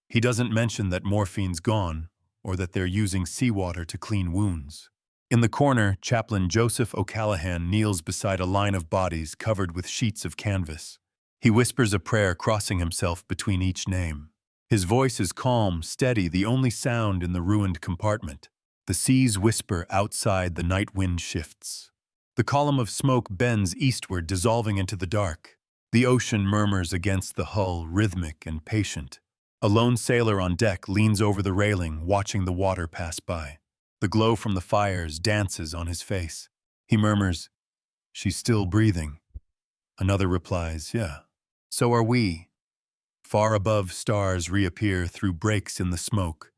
He doesn't mention that morphine's gone, or that they're using seawater to clean wounds. In the corner, Chaplain Joseph O'Callaghan kneels beside a line of bodies covered with sheets of canvas. He whispers a prayer, crossing himself between each name. His voice is calm, steady, the only sound in the ruined compartment. The seas whisper outside, the night wind shifts. The column of smoke bends eastward, dissolving into the dark. The ocean murmurs against the hull, rhythmic and patient. A lone sailor on deck leans over the railing, watching the water pass by. The glow from the fires dances on his face. He murmurs, "She's still breathing." Another replies, "Yeah, so are we." Far above, stars reappear through breaks in the smoke.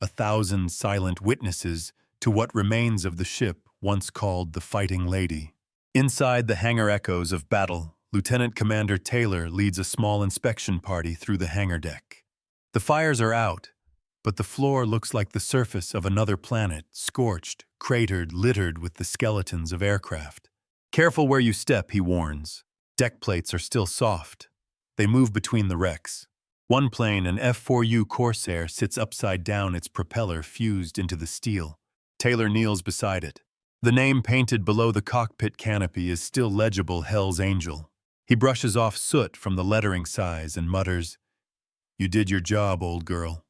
1,000 silent witnesses to what remains of the ship once called the Fighting Lady. Inside, the hangar echoes of battle. Lieutenant Commander Taylor leads a small inspection party through the hangar deck. The fires are out, but the floor looks like the surface of another planet, scorched, cratered, littered with the skeletons of aircraft. "Careful where you step," he warns. Deck plates are still soft. They move between the wrecks. One plane, an F-4U Corsair, sits upside down, its propeller fused into the steel. Taylor kneels beside it. The name painted below the cockpit canopy is still legible, Hell's Angel. He brushes off soot from the lettering size and mutters, "You did your job, old girl."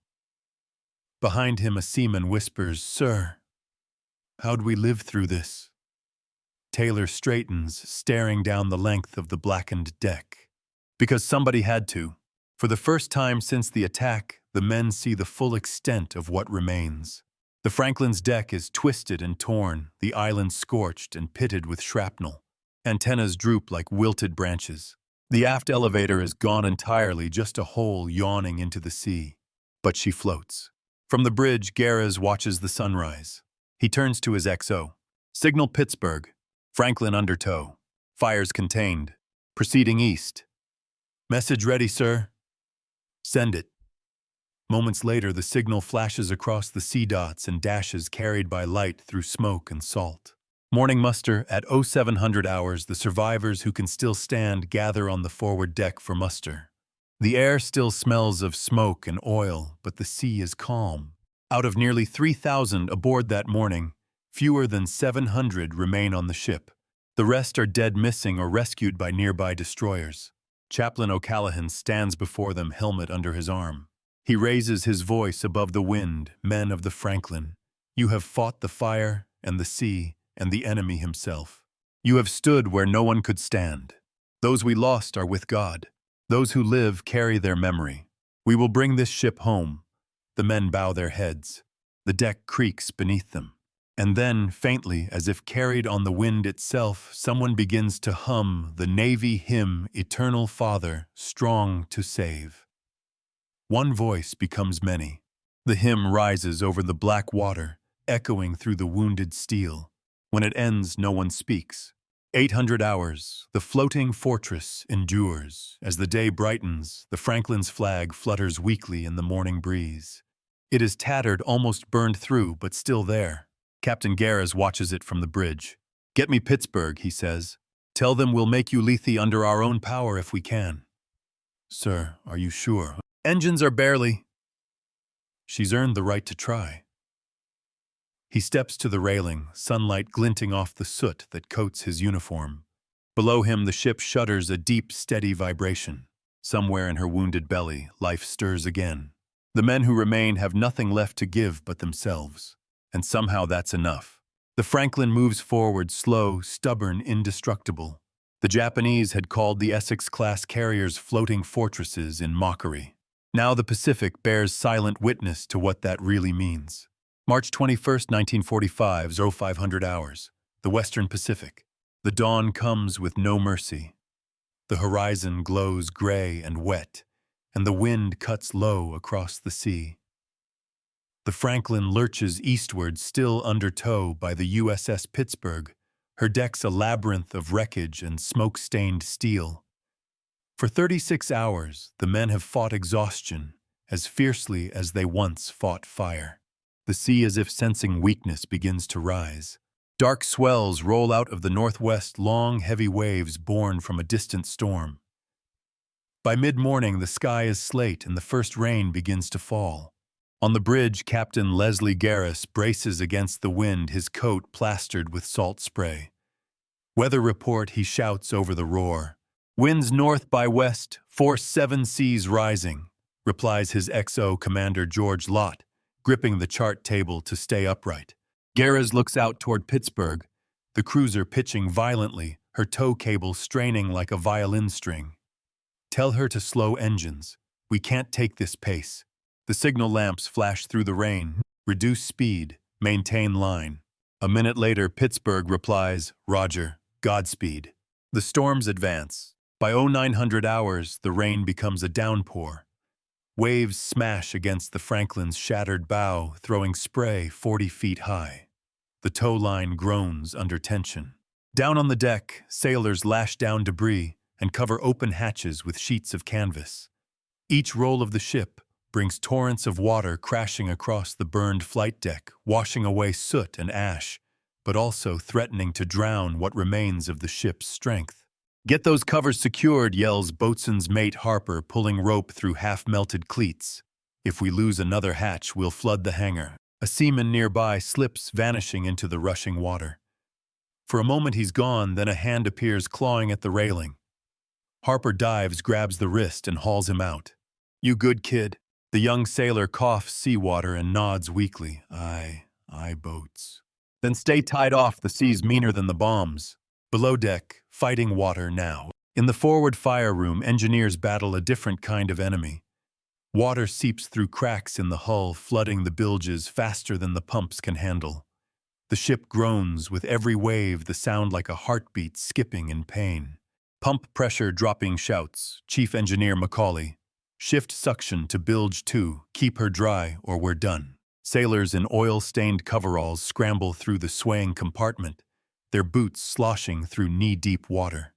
Behind him, a seaman whispers, "Sir, how'd we live through this?" Taylor straightens, staring down the length of the blackened deck. Because somebody had to. For the first time since the attack, the men see the full extent of what remains. The Franklin's deck is twisted and torn, the island scorched and pitted with shrapnel. Antennas droop like wilted branches. The aft elevator is gone entirely, just a hole yawning into the sea. But she floats. From the bridge, Garris watches the sunrise. He turns to his XO. "Signal Pittsburgh. Franklin under tow. Fires contained. Proceeding east." Message ready, sir. Send it. Moments later, the signal flashes across the sea dots and dashes carried by light through smoke and salt. Morning muster. At 0700 hours, the survivors who can still stand gather on the forward deck for muster. The air still smells of smoke and oil, but the sea is calm. Out of nearly 3,000 aboard that morning, fewer than 700 remain on the ship. The rest are dead, missing, or rescued by nearby destroyers. Chaplain O'Callaghan stands before them, helmet under his arm. He raises his voice above the wind. Men of the Franklin, you have fought the fire and the sea and the enemy himself. You have stood where no one could stand. Those we lost are with God. Those who live carry their memory. We will bring this ship home. The men bow their heads. The deck creaks beneath them. And then, faintly, as if carried on the wind itself, someone begins to hum the Navy hymn, Eternal Father, strong to save. One voice becomes many. The hymn rises over the black water, echoing through the wounded steel. When it ends, no one speaks. 800 hours, the floating fortress endures. As the day brightens, the Franklin's flag flutters weakly in the morning breeze. It is tattered, almost burned through, but still there. Captain Garris watches it from the bridge. Get me Pittsburgh, he says. Tell them we'll make you Lethe under our own power if we can. Sir, are you sure? Engines are barely. She's earned the right to try. He steps to the railing, sunlight glinting off the soot that coats his uniform. Below him, the ship shudders a deep, steady vibration. Somewhere in her wounded belly, life stirs again. The men who remain have nothing left to give but themselves. And somehow that's enough. The Franklin moves forward, slow, stubborn, indestructible. The Japanese had called the Essex-class carriers floating fortresses in mockery. Now the Pacific bears silent witness to what that really means. March 21st, 1945, 0500 hours. The Western Pacific. The dawn comes with no mercy. The horizon glows gray and wet, and the wind cuts low across the sea. The Franklin lurches eastward, still under tow by the USS Pittsburgh, her decks a labyrinth of wreckage and smoke-stained steel. For 36 hours, the men have fought exhaustion as fiercely as they once fought fire. The sea, as if sensing weakness, begins to rise. Dark swells roll out of the northwest, long, heavy waves borne from a distant storm. By mid-morning, the sky is slate and the first rain begins to fall. On the bridge, Captain Leslie Garris braces against the wind, his coat plastered with salt spray. Weather report, he shouts over the roar. Winds north by west, force 7 seas rising, replies his XO commander George Lott, gripping the chart table to stay upright. Garris looks out toward Pittsburgh, the cruiser pitching violently, her tow cable straining like a violin string. Tell her to slow engines. We can't take this pace. The signal lamps flash through the rain. Reduce speed. Maintain line. A minute later, Pittsburgh replies, Roger, Godspeed. The storms advance. By 0900 hours, the rain becomes a downpour. Waves smash against the Franklin's shattered bow, throwing spray 40 feet high. The tow line groans under tension. Down on the deck, sailors lash down debris and cover open hatches with sheets of canvas. Each roll of the ship brings torrents of water crashing across the burned flight deck, washing away soot and ash, but also threatening to drown what remains of the ship's strength. Get those covers secured, yells boatswain's mate Harper, pulling rope through half-melted cleats. If we lose another hatch, we'll flood the hangar. A seaman nearby slips, vanishing into the rushing water. For a moment he's gone, then a hand appears clawing at the railing. Harper dives, grabs the wrist, and hauls him out. You good, kid? The young sailor coughs seawater and nods weakly. Aye, boats. Then stay tied off, the sea's meaner than the bombs. Below deck, fighting water now. In the forward fire room, engineers battle a different kind of enemy. Water seeps through cracks in the hull, flooding the bilges faster than the pumps can handle. The ship groans, with every wave the sound like a heartbeat skipping in pain. Pump pressure dropping, shouts Chief Engineer Macaulay. Shift suction to bilge 2, keep her dry or we're done. Sailors in oil-stained coveralls scramble through the swaying compartment, their boots sloshing through knee-deep water.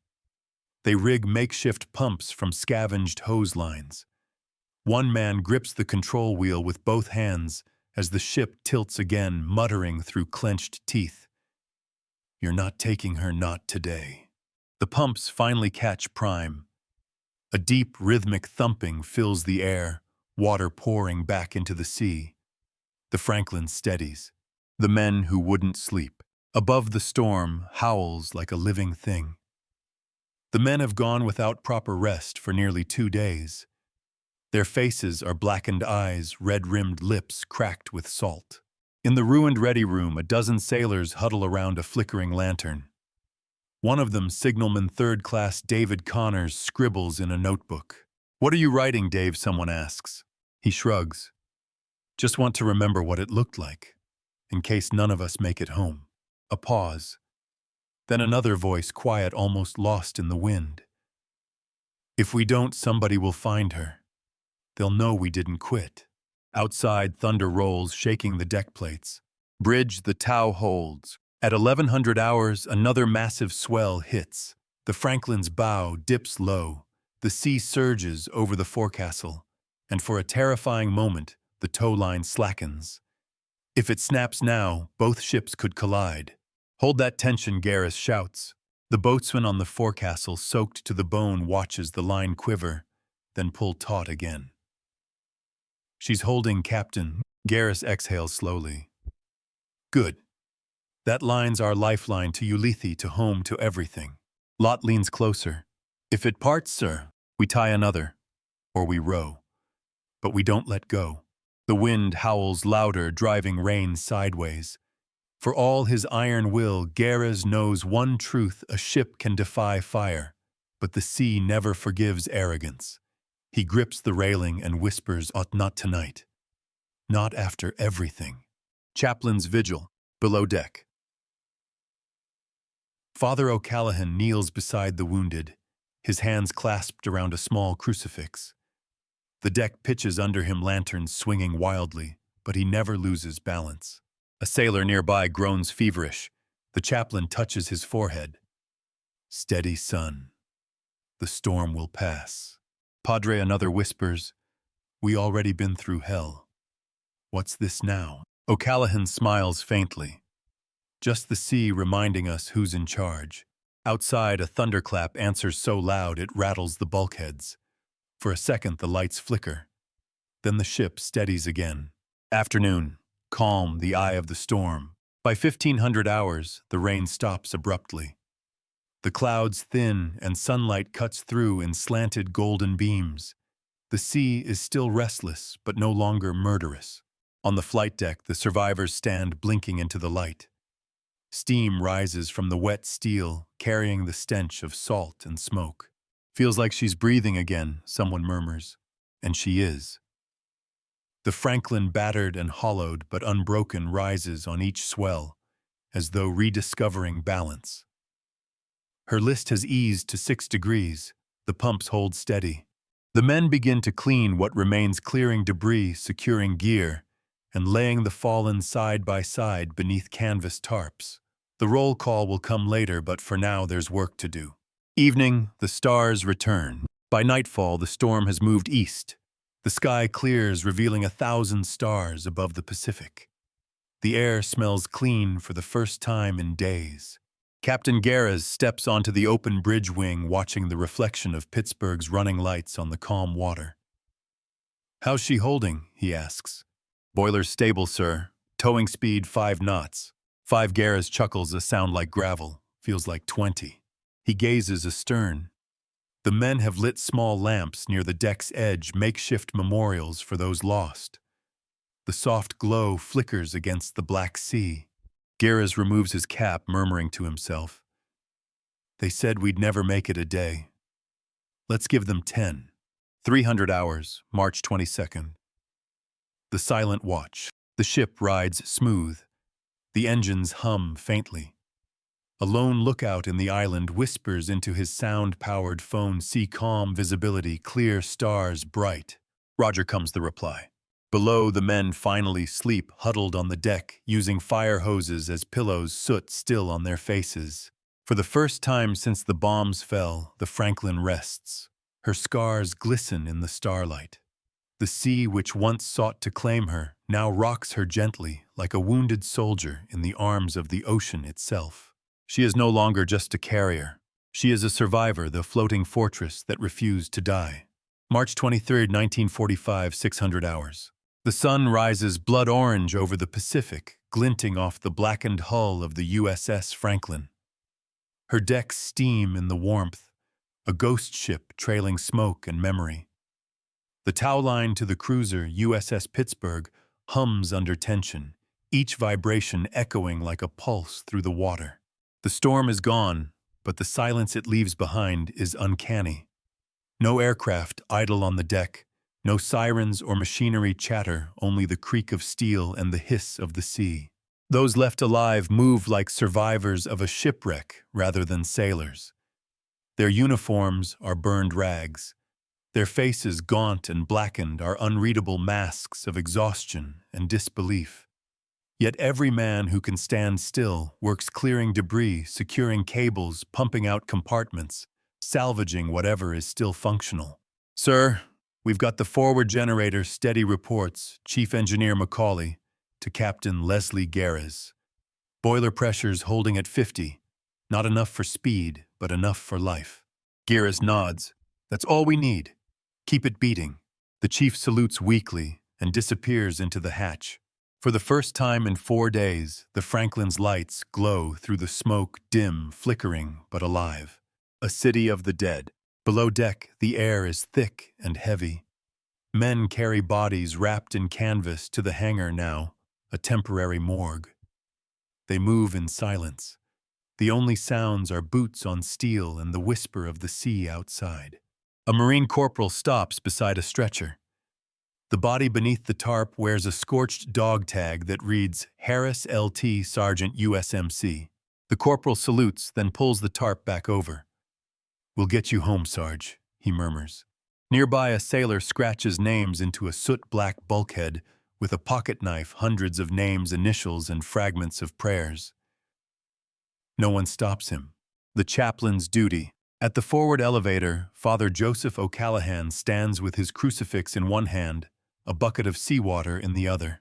They rig makeshift pumps from scavenged hose lines. One man grips the control wheel with both hands as the ship tilts again, muttering through clenched teeth. "You're not taking her, not today." The pumps finally catch prime. A deep, rhythmic thumping fills the air, water pouring back into the sea. The Franklin steadies. The men who wouldn't sleep. Above the storm, howls like a living thing. The men have gone without proper rest for nearly 2 days. Their faces are blackened eyes, red-rimmed lips cracked with salt. In the ruined ready room, a dozen sailors huddle around a flickering lantern. One of them, Signalman Third Class David Connors, scribbles in a notebook. "What are you writing, Dave?" someone asks. He shrugs. "Just want to remember what it looked like, in case none of us make it home." A pause. Then another voice, quiet, almost lost in the wind. "If we don't, somebody will find her. They'll know we didn't quit." Outside, thunder rolls, shaking the deck plates. Bridge, the tow holds. At 1100 hours, another massive swell hits. The Franklin's bow dips low. The sea surges over the forecastle, and for a terrifying moment, the tow line slackens. If it snaps now, both ships could collide. "Hold that tension," Garris shouts. The boatswain on the forecastle, soaked to the bone, watches the line quiver, then pull taut again. "She's holding, Captain." Garris exhales slowly. "Good. That line's our lifeline to Ulithi, to home, to everything." Lot leans closer. "If it parts, sir, we tie another, or we row. But we don't let go." The wind howls louder, driving rain sideways. For all his iron will, Garris knows one truth: a ship can defy fire, but the sea never forgives arrogance. He grips the railing and whispers, "Not tonight. Not after everything." Chaplain's vigil, below deck. Father O'Callaghan kneels beside the wounded, his hands clasped around a small crucifix. The deck pitches under him, lanterns swinging wildly, but he never loses balance. A sailor nearby groans feverish. The chaplain touches his forehead. "Steady, son. The storm will pass." Padre, another, whispers, "We already been through hell. What's this now?" O'Callaghan smiles faintly. "Just the sea reminding us who's in charge." Outside, a thunderclap answers so loud it rattles the bulkheads. For a second, the lights flicker. Then the ship steadies again. Afternoon. Calm, the eye of the storm. By 1500 hours, the rain stops abruptly. The clouds thin and sunlight cuts through in slanted golden beams. The sea is still restless, but no longer murderous. On the flight deck, the survivors stand blinking into the light. Steam rises from the wet steel, carrying the stench of salt and smoke. "Feels like she's breathing again," someone murmurs. And she is. The Franklin, battered and hollowed but unbroken, rises on each swell, as though rediscovering balance. Her list has eased to 6 degrees. The pumps hold steady. The men begin to clean what remains, clearing debris, securing gear, and laying the fallen side by side beneath canvas tarps. The roll call will come later, but for now there's work to do. Evening, the stars return. By nightfall, the storm has moved east. The sky clears, revealing 1,000 stars above the Pacific. The air smells clean for the first time in days. Captain Garris steps onto the open bridge wing, watching the reflection of Pittsburgh's running lights on the calm water. "How's she holding?" he asks. "Boiler's stable, sir. Towing speed 5 knots. 5. Garris chuckles, a sound like gravel. Feels like 20. He gazes astern. The men have lit small lamps near the deck's edge, makeshift memorials for those lost. The soft glow flickers against the black sea. Garris removes his cap, murmuring to himself, "They said we'd never make it a day. Let's give them 10. 300 hours, March 22nd. The silent watch. The ship rides smooth. The engines hum faintly. A lone lookout in the island whispers into his sound-powered phone, "See calm visibility, clear stars bright." "Roger," comes the reply. Below, the men finally sleep, huddled on the deck, using fire hoses as pillows, soot still on their faces. For the first time since the bombs fell, the Franklin rests. Her scars glisten in the starlight. The sea which once sought to claim her now rocks her gently like a wounded soldier in the arms of the ocean itself. She is no longer just a carrier. She is a survivor, the floating fortress that refused to die. March 23, 1945, 600 hours. The sun rises blood orange over the Pacific, glinting off the blackened hull of the USS Franklin. Her decks steam in the warmth, a ghost ship trailing smoke and memory. The tow line to the cruiser USS Pittsburgh hums under tension, each vibration echoing like a pulse through the water. The storm is gone, but the silence it leaves behind is uncanny. No aircraft idle on the deck, no sirens or machinery chatter, only the creak of steel and the hiss of the sea. Those left alive move like survivors of a shipwreck rather than sailors. Their uniforms are burned rags. Their faces, gaunt and blackened, are unreadable masks of exhaustion and disbelief. Yet every man who can stand still works clearing debris, securing cables, pumping out compartments, salvaging whatever is still functional. "Sir, we've got the forward generator steady reports," Chief Engineer Macaulay to Captain Leslie Garris. "Boiler pressures holding at 50. Not enough for speed, but enough for life." Garris nods. "That's all we need. Keep it beating." The chief salutes weakly and disappears into the hatch. For the first time in 4 days, the Franklin's lights glow through the smoke, dim, flickering, but alive. A city of the dead. Below deck, the air is thick and heavy. Men carry bodies wrapped in canvas to the hangar now, a temporary morgue. They move in silence. The only sounds are boots on steel and the whisper of the sea outside. A Marine corporal stops beside a stretcher. The body beneath the tarp wears a scorched dog tag that reads Harris LT Sergeant USMC. The corporal salutes, then pulls the tarp back over. "We'll get you home, Sarge," he murmurs. Nearby, a sailor scratches names into a soot-black bulkhead with a pocket knife, hundreds of names, initials, and fragments of prayers. No one stops him. The chaplain's duty. At the forward elevator, Father Joseph O'Callaghan stands with his crucifix in one hand, a bucket of seawater in the other.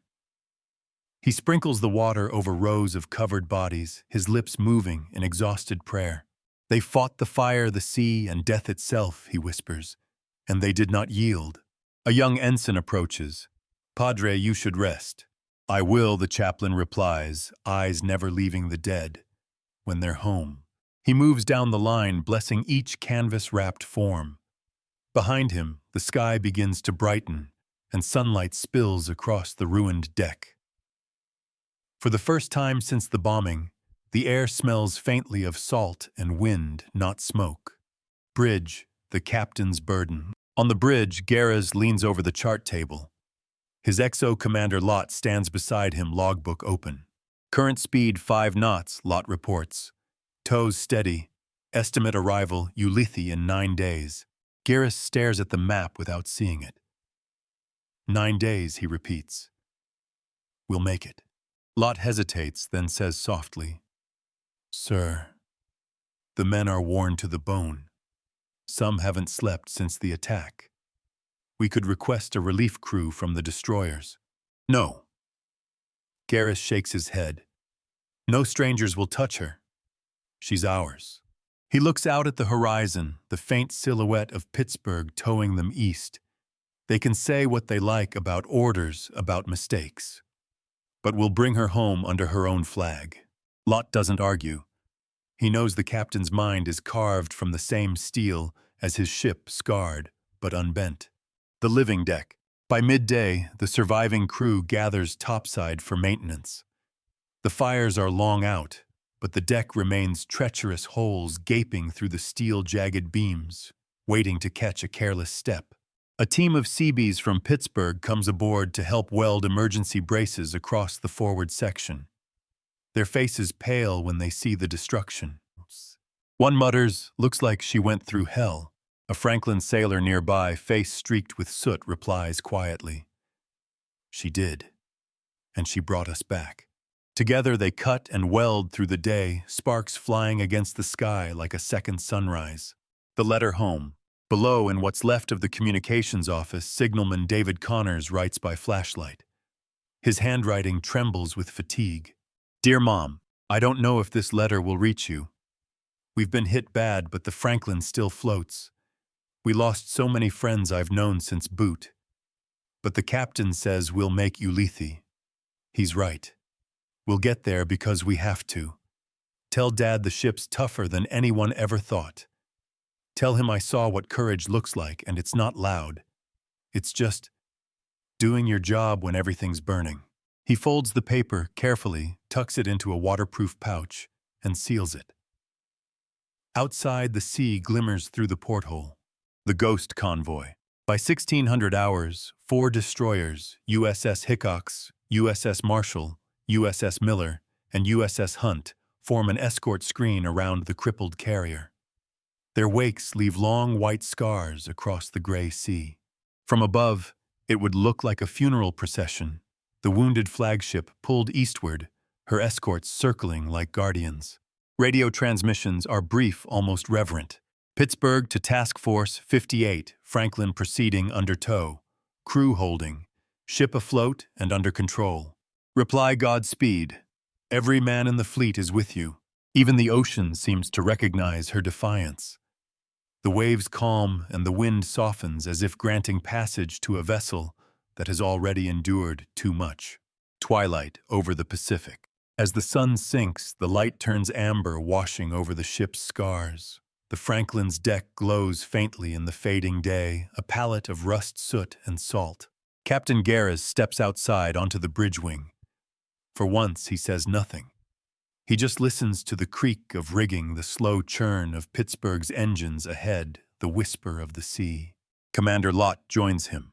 He sprinkles the water over rows of covered bodies, his lips moving in exhausted prayer. "They fought the fire, the sea, and death itself," he whispers, "and they did not yield." A young ensign approaches. "Padre, you should rest." "I will," the chaplain replies, eyes never leaving the dead. When they're home. He moves down the line, blessing each canvas-wrapped form. Behind him, the sky begins to brighten, and sunlight spills across the ruined deck. For the first time since the bombing, the air smells faintly of salt and wind, not smoke. Bridge, the captain's burden. On the bridge, Garris leans over the chart table. His XO commander Lot stands beside him, logbook open. "Current speed 5 knots, Lot reports. Tows steady. Estimate arrival Ulithi in 9 days. Garris stares at the map without seeing it. 9 days, he repeats. "We'll make it." Lot hesitates, then says softly, "Sir, the men are worn to the bone. Some haven't slept since the attack. We could request a relief crew from the destroyers." "No." Garris shakes his head. "No strangers will touch her. She's ours." He looks out at the horizon, the faint silhouette of Pittsburgh towing them east. They can say what they like about orders, about mistakes. But we'll bring her home under her own flag. Lot doesn't argue. He knows the captain's mind is carved from the same steel as his ship, scarred but unbent. The living deck. By midday, the surviving crew gathers topside for maintenance. The fires are long out, but the deck remains treacherous holes gaping through the steel-jagged beams, waiting to catch a careless step. A team of Seabees from Pittsburgh comes aboard to help weld emergency braces across the forward section. Their faces pale when they see the destruction. One mutters, "Looks like she went through hell." A Franklin sailor nearby, face streaked with soot, replies quietly, "She did, and she brought us back." Together they cut and weld through the day, sparks flying against the sky like a second sunrise. The letter home. Below, in what's left of the communications office, signalman David Connors writes by flashlight. His handwriting trembles with fatigue. Dear Mom, I don't know if this letter will reach you. We've been hit bad, but the Franklin still floats. We lost so many friends I've known since boot. But the captain says we'll make Ulithi. He's right. We'll get there because we have to. Tell Dad the ship's tougher than anyone ever thought. Tell him I saw what courage looks like, and it's not loud. It's just doing your job when everything's burning. He folds the paper carefully, tucks it into a waterproof pouch, and seals it. Outside, the sea glimmers through the porthole. The ghost convoy. By 1600 hours, 4 destroyers, USS Hickox, USS Marshall, USS Miller, and USS Hunt, form an escort screen around the crippled carrier. Their wakes leave long white scars across the gray sea. From above, it would look like a funeral procession, the wounded flagship pulled eastward, her escorts circling like guardians. Radio transmissions are brief, almost reverent. Pittsburgh to Task Force 58, Franklin proceeding under tow. Crew holding. Ship afloat and under control. Reply Godspeed. Every man in the fleet is with you. Even the ocean seems to recognize her defiance. The waves calm and the wind softens as if granting passage to a vessel that has already endured too much. Twilight over the Pacific. As the sun sinks, the light turns amber, washing over the ship's scars. The Franklin's deck glows faintly in the fading day, a palette of rust, soot, and salt. Captain Garris steps outside onto the bridge wing. For once, he says nothing. He just listens to the creak of rigging, the slow churn of Pittsburgh's engines ahead, the whisper of the sea. Commander Lott joins him.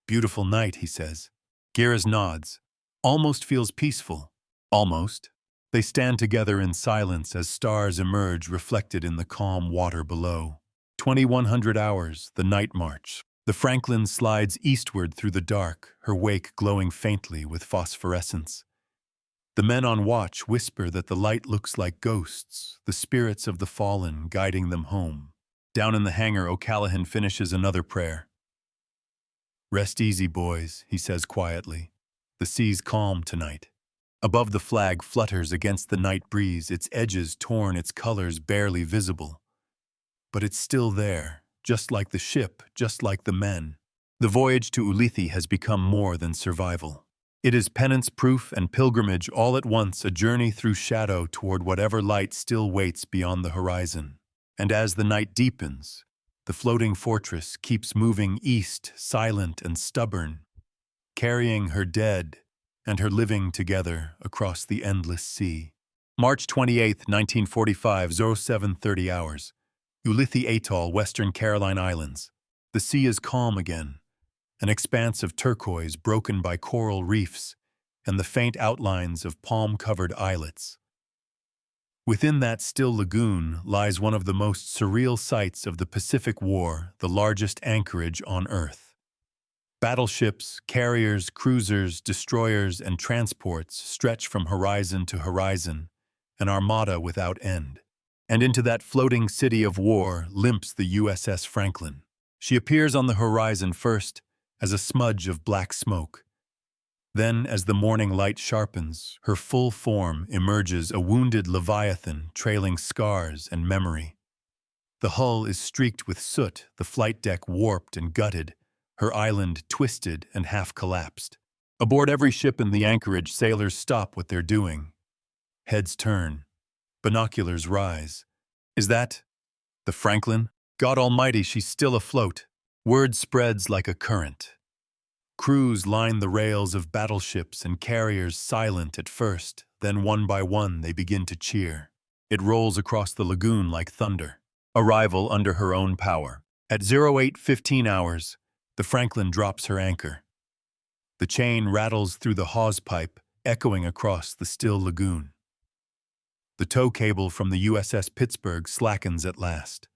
Beautiful night, he says. Garris nods. Almost feels peaceful. Almost. They stand together in silence as stars emerge reflected in the calm water below. 2100 hours, the night march. The Franklin slides eastward through the dark, her wake glowing faintly with phosphorescence. The men on watch whisper that the light looks like ghosts, the spirits of the fallen guiding them home. Down in the hangar, O'Callaghan finishes another prayer. Rest easy, boys, he says quietly. The sea's calm tonight. Above the flag flutters against the night breeze, its edges torn, its colors barely visible. But it's still there, just like the ship, just like the men. The voyage to Ulithi has become more than survival. It is penance, proof, and pilgrimage all at once, a journey through shadow toward whatever light still waits beyond the horizon. And as the night deepens, the floating fortress keeps moving east, silent and stubborn, carrying her dead and her living together across the endless sea. March 28, 1945, 07:30 hours. Ulithi Atoll, Western Caroline Islands. The sea is calm again. An expanse of turquoise broken by coral reefs and the faint outlines of palm-covered islets. Within that still lagoon lies one of the most surreal sights of the Pacific War, the largest anchorage on Earth. Battleships, carriers, cruisers, destroyers, and transports stretch from horizon to horizon, an armada without end. And into that floating city of war limps the USS Franklin. She appears on the horizon first, as a smudge of black smoke. Then, as the morning light sharpens, her full form emerges, a wounded leviathan trailing scars and memory. The hull is streaked with soot, the flight deck warped and gutted, her island twisted and half collapsed. Aboard every ship in the anchorage, sailors stop what they're doing. Heads turn. Binoculars rise. Is that the Franklin? God almighty, she's still afloat. Word spreads like a current. Crews line the rails of battleships and carriers, silent at first, then one by one they begin to cheer. It rolls across the lagoon like thunder. Arrival under her own power. At 08:15 hours, the Franklin drops her anchor. The chain rattles through the hawse pipe, echoing across the still lagoon. The tow cable from the USS Pittsburgh slackens at last.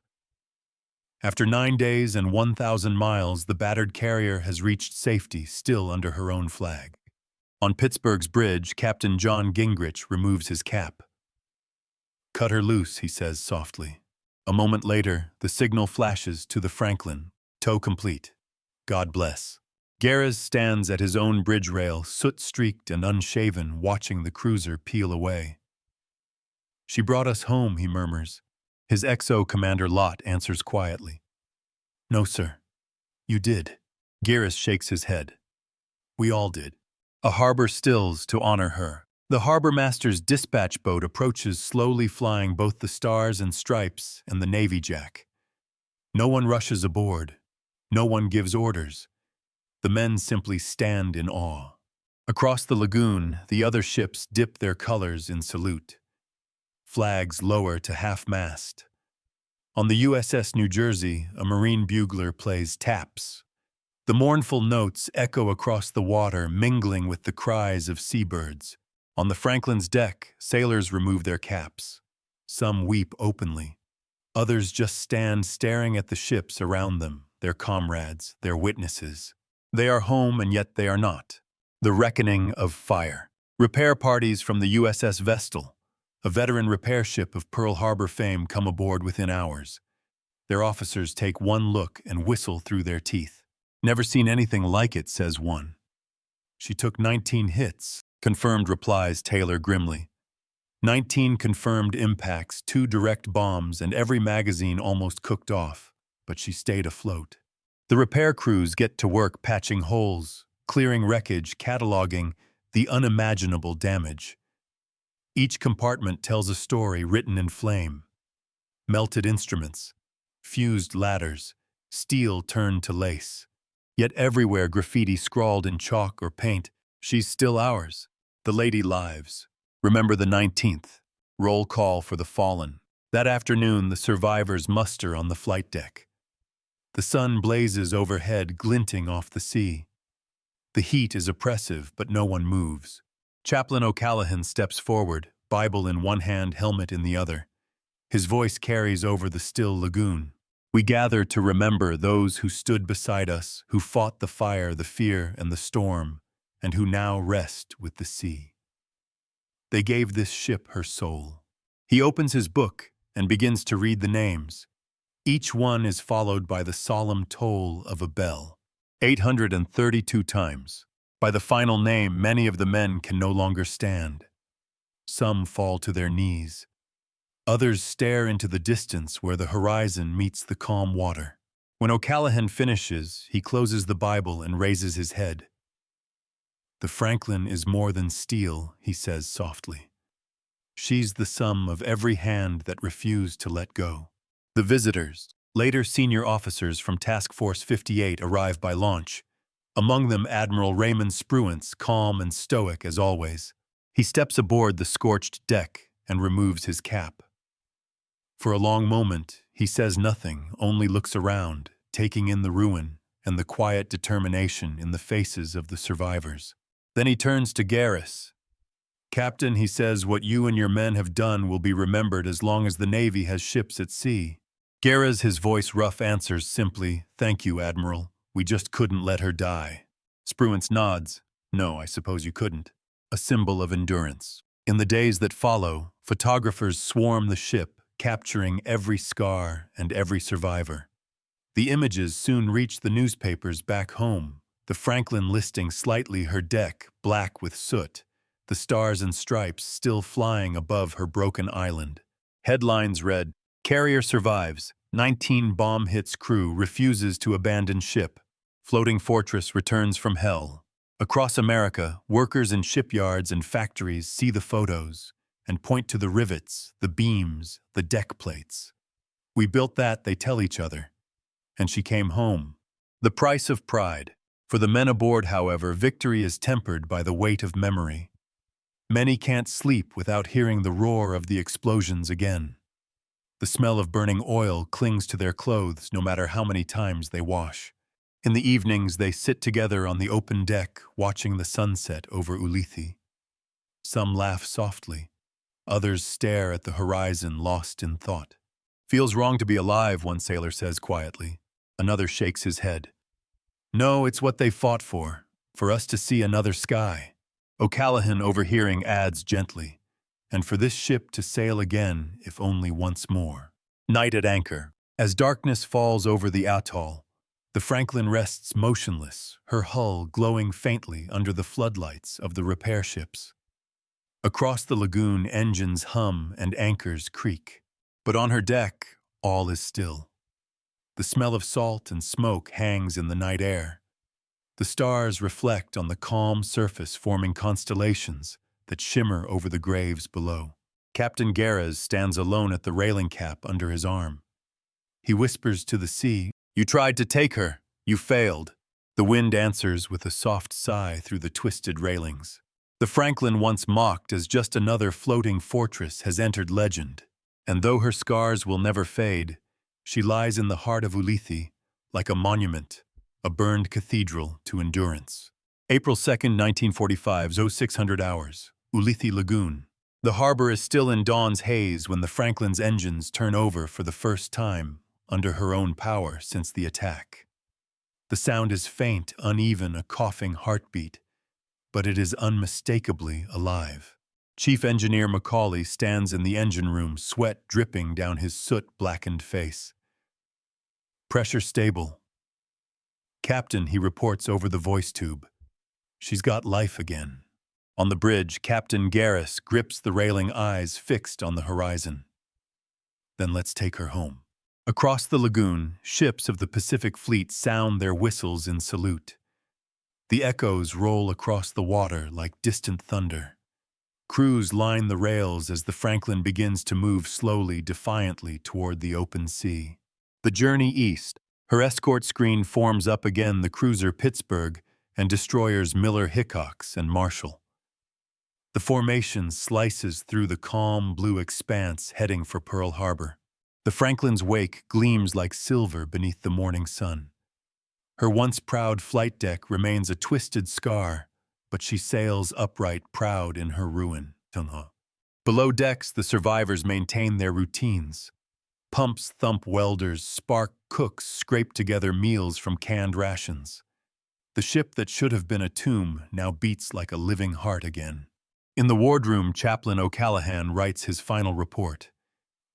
After 9 days and 1,000 miles, the battered carrier has reached safety, still under her own flag. On Pittsburgh's bridge, Captain John Gingrich removes his cap. "Cut her loose," he says softly. A moment later, the signal flashes to the Franklin. Tow complete. God bless. Garres stands at his own bridge rail, soot-streaked and unshaven, watching the cruiser peel away. "She brought us home," he murmurs. His XO Commander Lott answers quietly. "No, sir. You did." Garres shakes his head. "We all did." A harbor stills to honor her. The harbor master's dispatch boat approaches, slowly flying both the stars and stripes and the Navy Jack. No one rushes aboard. No one gives orders. The men simply stand in awe. Across the lagoon, the other ships dip their colors in salute. Flags lower to half-mast. On the USS New Jersey, a Marine bugler plays taps. The mournful notes echo across the water, mingling with the cries of seabirds. On the Franklin's deck, sailors remove their caps. Some weep openly. Others just stand staring at the ships around them, their comrades, their witnesses. They are home, and yet they are not. The reckoning of fire. Repair parties from the USS Vestal, a veteran repair ship of Pearl Harbor fame, come aboard within hours. Their officers take one look and whistle through their teeth. "Never seen anything like it," says one. "She took 19 hits, confirmed," replies Taylor grimly. 19 confirmed impacts, 2 direct bombs, and every magazine almost cooked off, but she stayed afloat. The repair crews get to work patching holes, clearing wreckage, cataloging the unimaginable damage. Each compartment tells a story written in flame. Melted instruments, fused ladders, steel turned to lace. Yet everywhere graffiti scrawled in chalk or paint, "She's still ours. The lady lives. Remember the 19th. Roll call for the fallen." That afternoon, the survivors muster on the flight deck. The sun blazes overhead, glinting off the sea. The heat is oppressive, but no one moves. Chaplain O'Callaghan steps forward, Bible in one hand, helmet in the other. His voice carries over the still lagoon. "We gather to remember those who stood beside us, who fought the fire, the fear, and the storm, and who now rest with the sea. They gave this ship her soul." He opens his book and begins to read the names. Each one is followed by the solemn toll of a bell. 832 times. By the final name, many of the men can no longer stand. Some fall to their knees. Others stare into the distance where the horizon meets the calm water. When O'Callaghan finishes, he closes the Bible and raises his head. "The Franklin is more than steel," he says softly. "She's the sum of every hand that refused to let go." The visitors, later senior officers from Task Force 58, arrive by launch. Among them, Admiral Raymond Spruance, calm and stoic as always. He steps aboard the scorched deck and removes his cap. For a long moment, he says nothing, only looks around, taking in the ruin and the quiet determination in the faces of the survivors. Then he turns to Garres. "Captain," he says, "what you and your men have done will be remembered as long as the Navy has ships at sea." Garres, his voice rough, answers simply, "Thank you, Admiral. We just couldn't let her die." Spruance nods. "No, I suppose you couldn't." A symbol of endurance. In the days that follow, photographers swarm the ship, capturing every scar and every survivor. The images soon reach the newspapers back home, the Franklin listing slightly her deck, black with soot, the stars and stripes still flying above her broken island. Headlines read, "Carrier survives, 19 bomb hits crew refuses to abandon ship. Floating fortress returns from hell." Across America, workers in shipyards and factories see the photos and point to the rivets, the beams, the deck plates. "We built that," they tell each other. "And she came home." The price of pride. For the men aboard, however, victory is tempered by the weight of memory. Many can't sleep without hearing the roar of the explosions again. The smell of burning oil clings to their clothes no matter how many times they wash. In the evenings, they sit together on the open deck, watching the sunset over Ulithi. Some laugh softly. Others stare at the horizon, lost in thought. "Feels wrong to be alive," one sailor says quietly. Another shakes his head. "No, it's what they fought for us to see another sky." O'Callaghan, overhearing, adds gently, "And for this ship to sail again, if only once more." Night at anchor. As darkness falls over the atoll, the Franklin rests motionless, her hull glowing faintly under the floodlights of the repair ships. Across the lagoon, engines hum and anchors creak. But on her deck, all is still. The smell of salt and smoke hangs in the night air. The stars reflect on the calm surface, forming constellations that shimmer over the graves below. Captain Garres stands alone at the railing cap under his arm. He whispers to the sea, "You tried to take her. You failed." The wind answers with a soft sigh through the twisted railings. The Franklin, once mocked as just another floating fortress, has entered legend. And though her scars will never fade, she lies in the heart of Ulithi like a monument, a burned cathedral to endurance. April 2nd, 1945, 0600 hours, Ulithi Lagoon. The harbor is still in dawn's haze when the Franklin's engines turn over for the first time under her own power since the attack. The sound is faint, uneven, a coughing heartbeat, but it is unmistakably alive. Chief Engineer Macaulay stands in the engine room, sweat dripping down his soot-blackened face. "Pressure stable." "Captain," he reports over the voice tube, "she's got life again." On the bridge, Captain Garres grips the railing, eyes fixed on the horizon. "Then let's take her home." Across the lagoon, ships of the Pacific Fleet sound their whistles in salute. The echoes roll across the water like distant thunder. Crews line the rails as the Franklin begins to move slowly, defiantly toward the open sea. The journey east. Her escort screen forms up again the cruiser Pittsburgh and destroyers Miller, Hickox, and Marshall. The formation slices through the calm blue expanse, heading for Pearl Harbor. The Franklin's wake gleams like silver beneath the morning sun. Her once proud flight deck remains a twisted scar, but she sails upright, proud in her ruin. Below decks, the survivors maintain their routines. Pumps thump, welders spark, cooks scrape together meals from canned rations. The ship that should have been a tomb now beats like a living heart again. In the wardroom, Chaplain O'Callaghan writes his final report,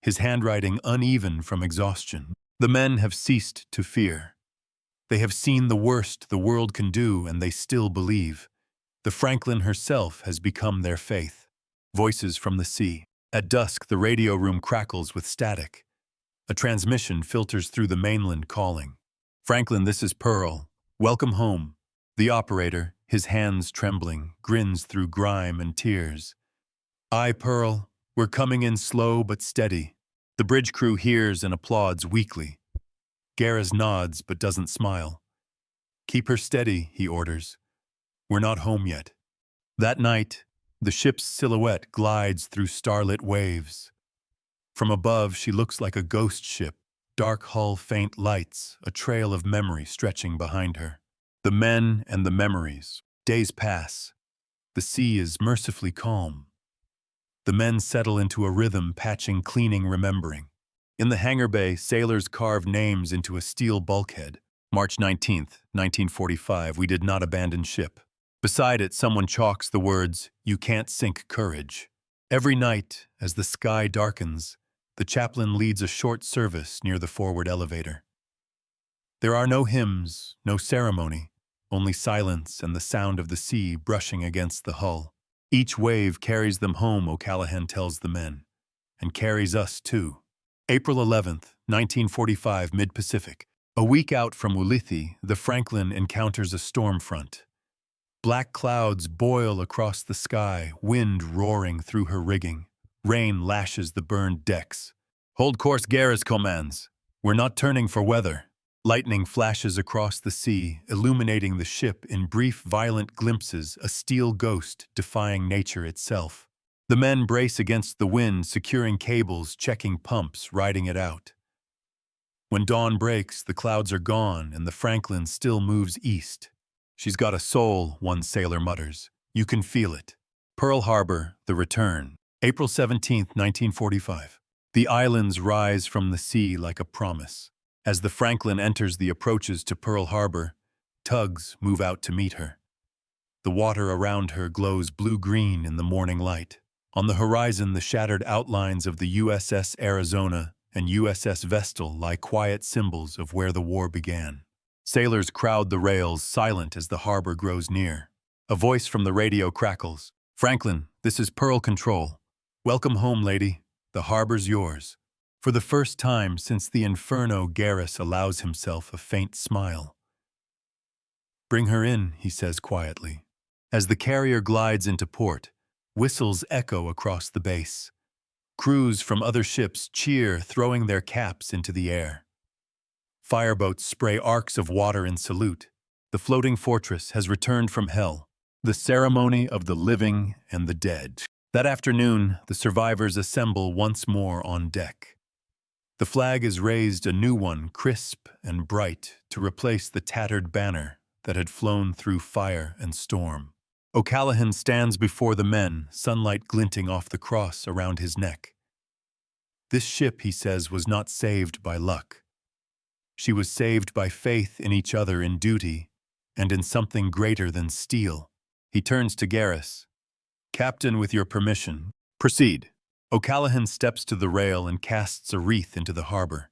his handwriting uneven from exhaustion. The men have ceased to fear. They have seen the worst the world can do, and they still believe. The Franklin herself has become their faith. Voices from the sea. At dusk, the radio room crackles with static. A transmission filters through the mainland calling. "Franklin, this is Pearl. Welcome home." The operator, his hands trembling, grins through grime and tears. "Aye, Pearl, we're coming in slow but steady." The bridge crew hears and applauds weakly. Garres nods but doesn't smile. "Keep her steady," he orders. "We're not home yet." That night, the ship's silhouette glides through starlit waves. From above, she looks like a ghost ship, dark hull, faint lights, a trail of memory stretching behind her. The men and the memories. Days pass. The sea is mercifully calm. The men settle into a rhythm, patching, cleaning, remembering. In the hangar bay, sailors carve names into a steel bulkhead. March 19th, 1945, we did not abandon ship. Beside it, someone chalks the words, "You can't sink courage." Every night, as the sky darkens, the chaplain leads a short service near the forward elevator. There are no hymns, no ceremony, only silence and the sound of the sea brushing against the hull. Each wave carries them home, O'Callaghan tells the men, and carries us too. April 11th, 1945, mid-Pacific. A week out from Ulithi, the Franklin encounters a storm front. Black clouds boil across the sky, wind roaring through her rigging. Rain lashes the burned decks. "Hold course," Garres commands. "We're not turning for weather." Lightning flashes across the sea, illuminating the ship in brief, violent glimpses, a steel ghost defying nature itself. The men brace against the wind, securing cables, checking pumps, riding it out. When dawn breaks, the clouds are gone, and the Franklin still moves east. "She's got a soul," one sailor mutters. "You can feel it." Pearl Harbor, the return. April 17th, 1945. The islands rise from the sea like a promise. As the Franklin enters the approaches to Pearl Harbor, tugs move out to meet her. The water around her glows blue-green in the morning light. On the horizon, the shattered outlines of the USS Arizona and USS Vestal lie quiet symbols of where the war began. Sailors crowd the rails, silent as the harbor grows near. A voice from the radio crackles. "Franklin, this is Pearl Control. Welcome home, lady. The harbor's yours." For the first time since the inferno, Garrus allows himself a faint smile. "Bring her in," he says quietly. As the carrier glides into port, whistles echo across the base. Crews from other ships cheer, throwing their caps into the air. Fireboats spray arcs of water in salute. The floating fortress has returned from hell, the ceremony of the living and the dead. That afternoon, the survivors assemble once more on deck. The flag is raised, a new one, crisp and bright, to replace the tattered banner that had flown through fire and storm. O'Callaghan stands before the men, sunlight glinting off the cross around his neck. This ship, he says, was not saved by luck. She was saved by faith in each other, in duty, and in something greater than steel. He turns to Garrus. "Captain, with your permission, proceed." O'Callaghan steps to the rail and casts a wreath into the harbor.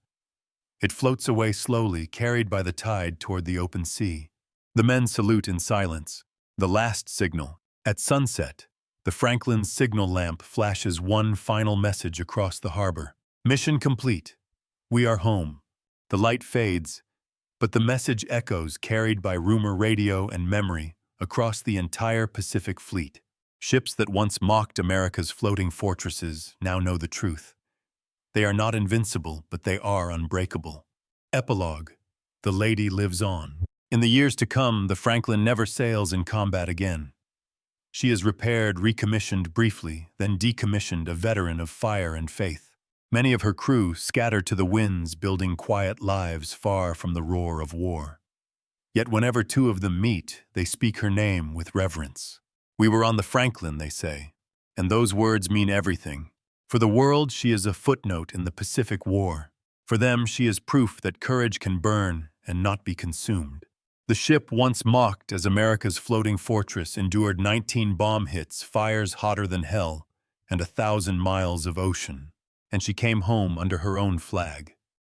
It floats away slowly, carried by the tide toward the open sea. The men salute in silence. The last signal. At sunset, the Franklin's signal lamp flashes one final message across the harbor. "Mission complete. We are home." The light fades, but the message echoes, carried by rumor, radio, and memory, across the entire Pacific fleet. Ships that once mocked America's floating fortresses now know the truth. They are not invincible, but they are unbreakable. Epilogue. The lady lives on. In the years to come, the Franklin never sails in combat again. She is repaired, recommissioned briefly, then decommissioned, a veteran of fire and faith. Many of her crew scattered to the winds, building quiet lives far from the roar of war. Yet whenever two of them meet, they speak her name with reverence. "We were on the Franklin," they say, and those words mean everything. For the world, she is a footnote in the Pacific War. For them, she is proof that courage can burn and not be consumed. The ship, once mocked as America's floating fortress, endured 19 bomb hits, fires hotter than hell, and 1,000 miles of ocean. And she came home under her own flag.